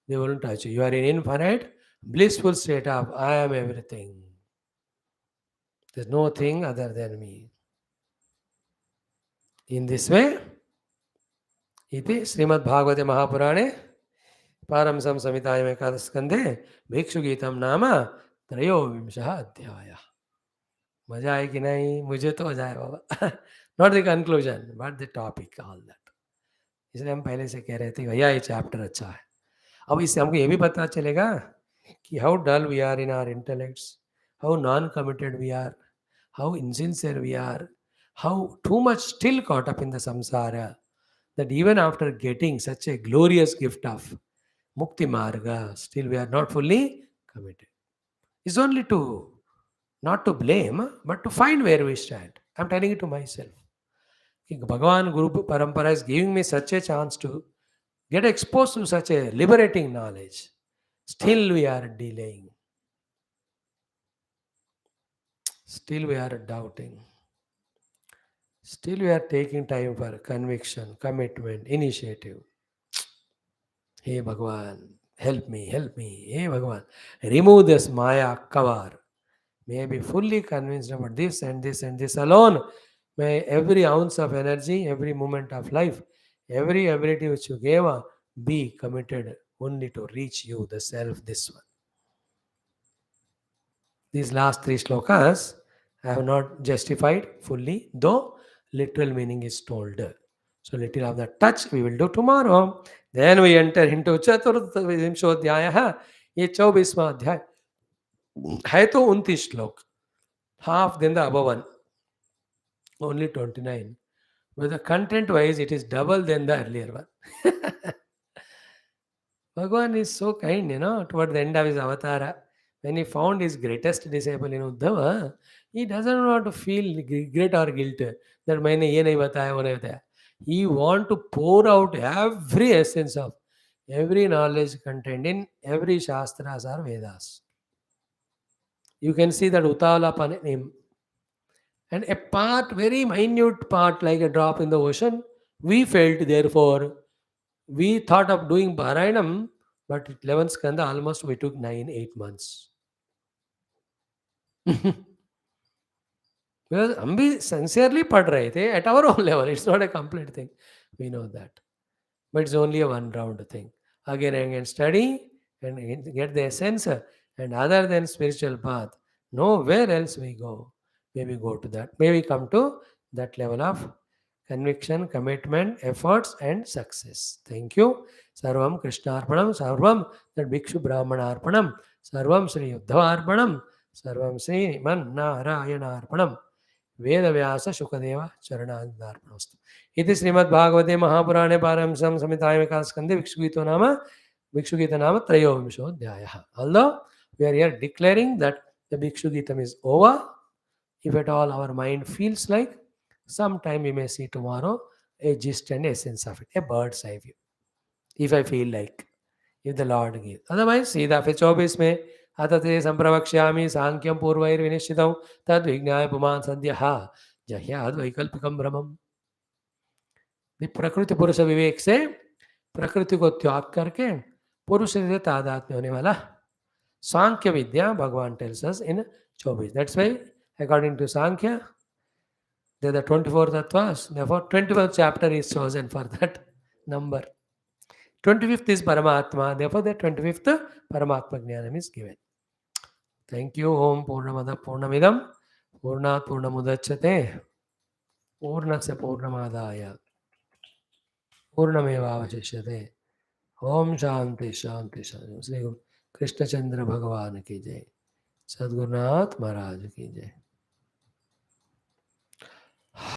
Speaker 1: They won't touch you. You are in infinite, blissful state of I am everything. There's no thing other than me. In this way, iti Srimad Bhagavate Mahapurane Paramsam Samitayam Ekadaskandhe Bhikshu Geetam Nama Trayovimshaha Adhyaya. मजा आए कि नहीं? मुझे तो मजा आया बाबा. Not the conclusion, but the topic, all that. इसलिए हम पहले से कह रहे थे भैया ये चैप्टर अच्छा है. अब इससे हमको ये भी पता चलेगा कि how dull we are in our intellects, how non committed we are, how insincere we are, how too much still caught up in the samsara, that even after getting such a glorious gift of mukti marga, still we are not fully committed. It's only to not to blame, but to find where we stand. I'm telling it to myself. Bhagavan Guru Parampara is giving me such a chance to get exposed to such a liberating knowledge. Still we are delaying. Still we are doubting. Still we are taking time for conviction, commitment, initiative. Hey Bhagavan, help me, help me. Hey Bhagavan, remove this Maya cover. May I be fully convinced about this and this and this alone. May every ounce of energy, every moment of life, every ability which you gave be committed only to reach you, the self, this one. These last three shlokas I have not justified fully, though literal meaning is told. So little of that touch we will do tomorrow. Then we enter into Chaturtha Vimshodhyaya. ये 24वां अध्याय है तो 29 श्लोक, half then the above one, only 29. But the content wise it is double than the earlier one. Bhagavan is so kind, toward the end of his avatara. When he found his greatest disciple in Uddhava, he doesn't want to feel regret or guilt that maine ye nahi bataya, wo nahi bataya. He want to pour out every essence of every knowledge contained in every shastras or Vedas. You can see that Utala upon him. And a part, very minute part, like a drop in the ocean, we felt, therefore, we thought of doing Parayanam, but 11th Skandha almost we took 9-8 months. Because हम भी sincerely पढ़ रहे थे at our own level. It's not a complete thing. We know that. But it's only a one round thing. Again and again study and get the essence. And other than spiritual path, nowhere else we go. Maybe go to that. Maybe come to that level of conviction, commitment, efforts, and success. Thank you. Sarvam Krishna Arpanam, Sarvam that Bhikshu Brahmana Arpanam, Sarvam Sri Uddhava Arpanam, Sarvam Sri Man Narayana Arpanam. Vedvyas Shukdev चरणार्पणमस्तु। इति श्रीमद्भागवते महापुराणे पारमहंस्यां संहितायां स्कन्धे भिक्षुगीतो नाम Bhikshugita Nama Trayovimshodhyayah. Although we are here declaring that the Bhikshugitam is over, if at all our mind feels like, sometime we may see tomorrow a gist and essence of it, a bird's eye view. If I feel like, if the Lord gives. Otherwise, सीधा फिर 24 में अतते संप्रवक्ष्यामि सांख्यं पूर्वैर्विनिश्चितं तद् विज्ञाय पुमान् सद्यः जह्याद् वैकल्पिकं भ्रमम्. प्रकृति पुरुष विवेक से प्रकृति को त्याग करके पुरुष से तादात्म्य होने वाला सांख्य विद्या भगवान tells us in 24. That's why according to Sankhya there are the 24 tattvas. Therefore 21st chapter is chosen for that number. 25th is Paramatma. Therefore the 25th Paramatma Jnanam is given. Thank you. Om Purnamada Purnamidam Purnat Purnamudachyate Purnasya Purnamadaya Purnamevavashishyate. Om Shanti शांति शांति. श्री कृष्णचंद्र भगवान की जय. सद्गुरुनाथ महाराज की जय.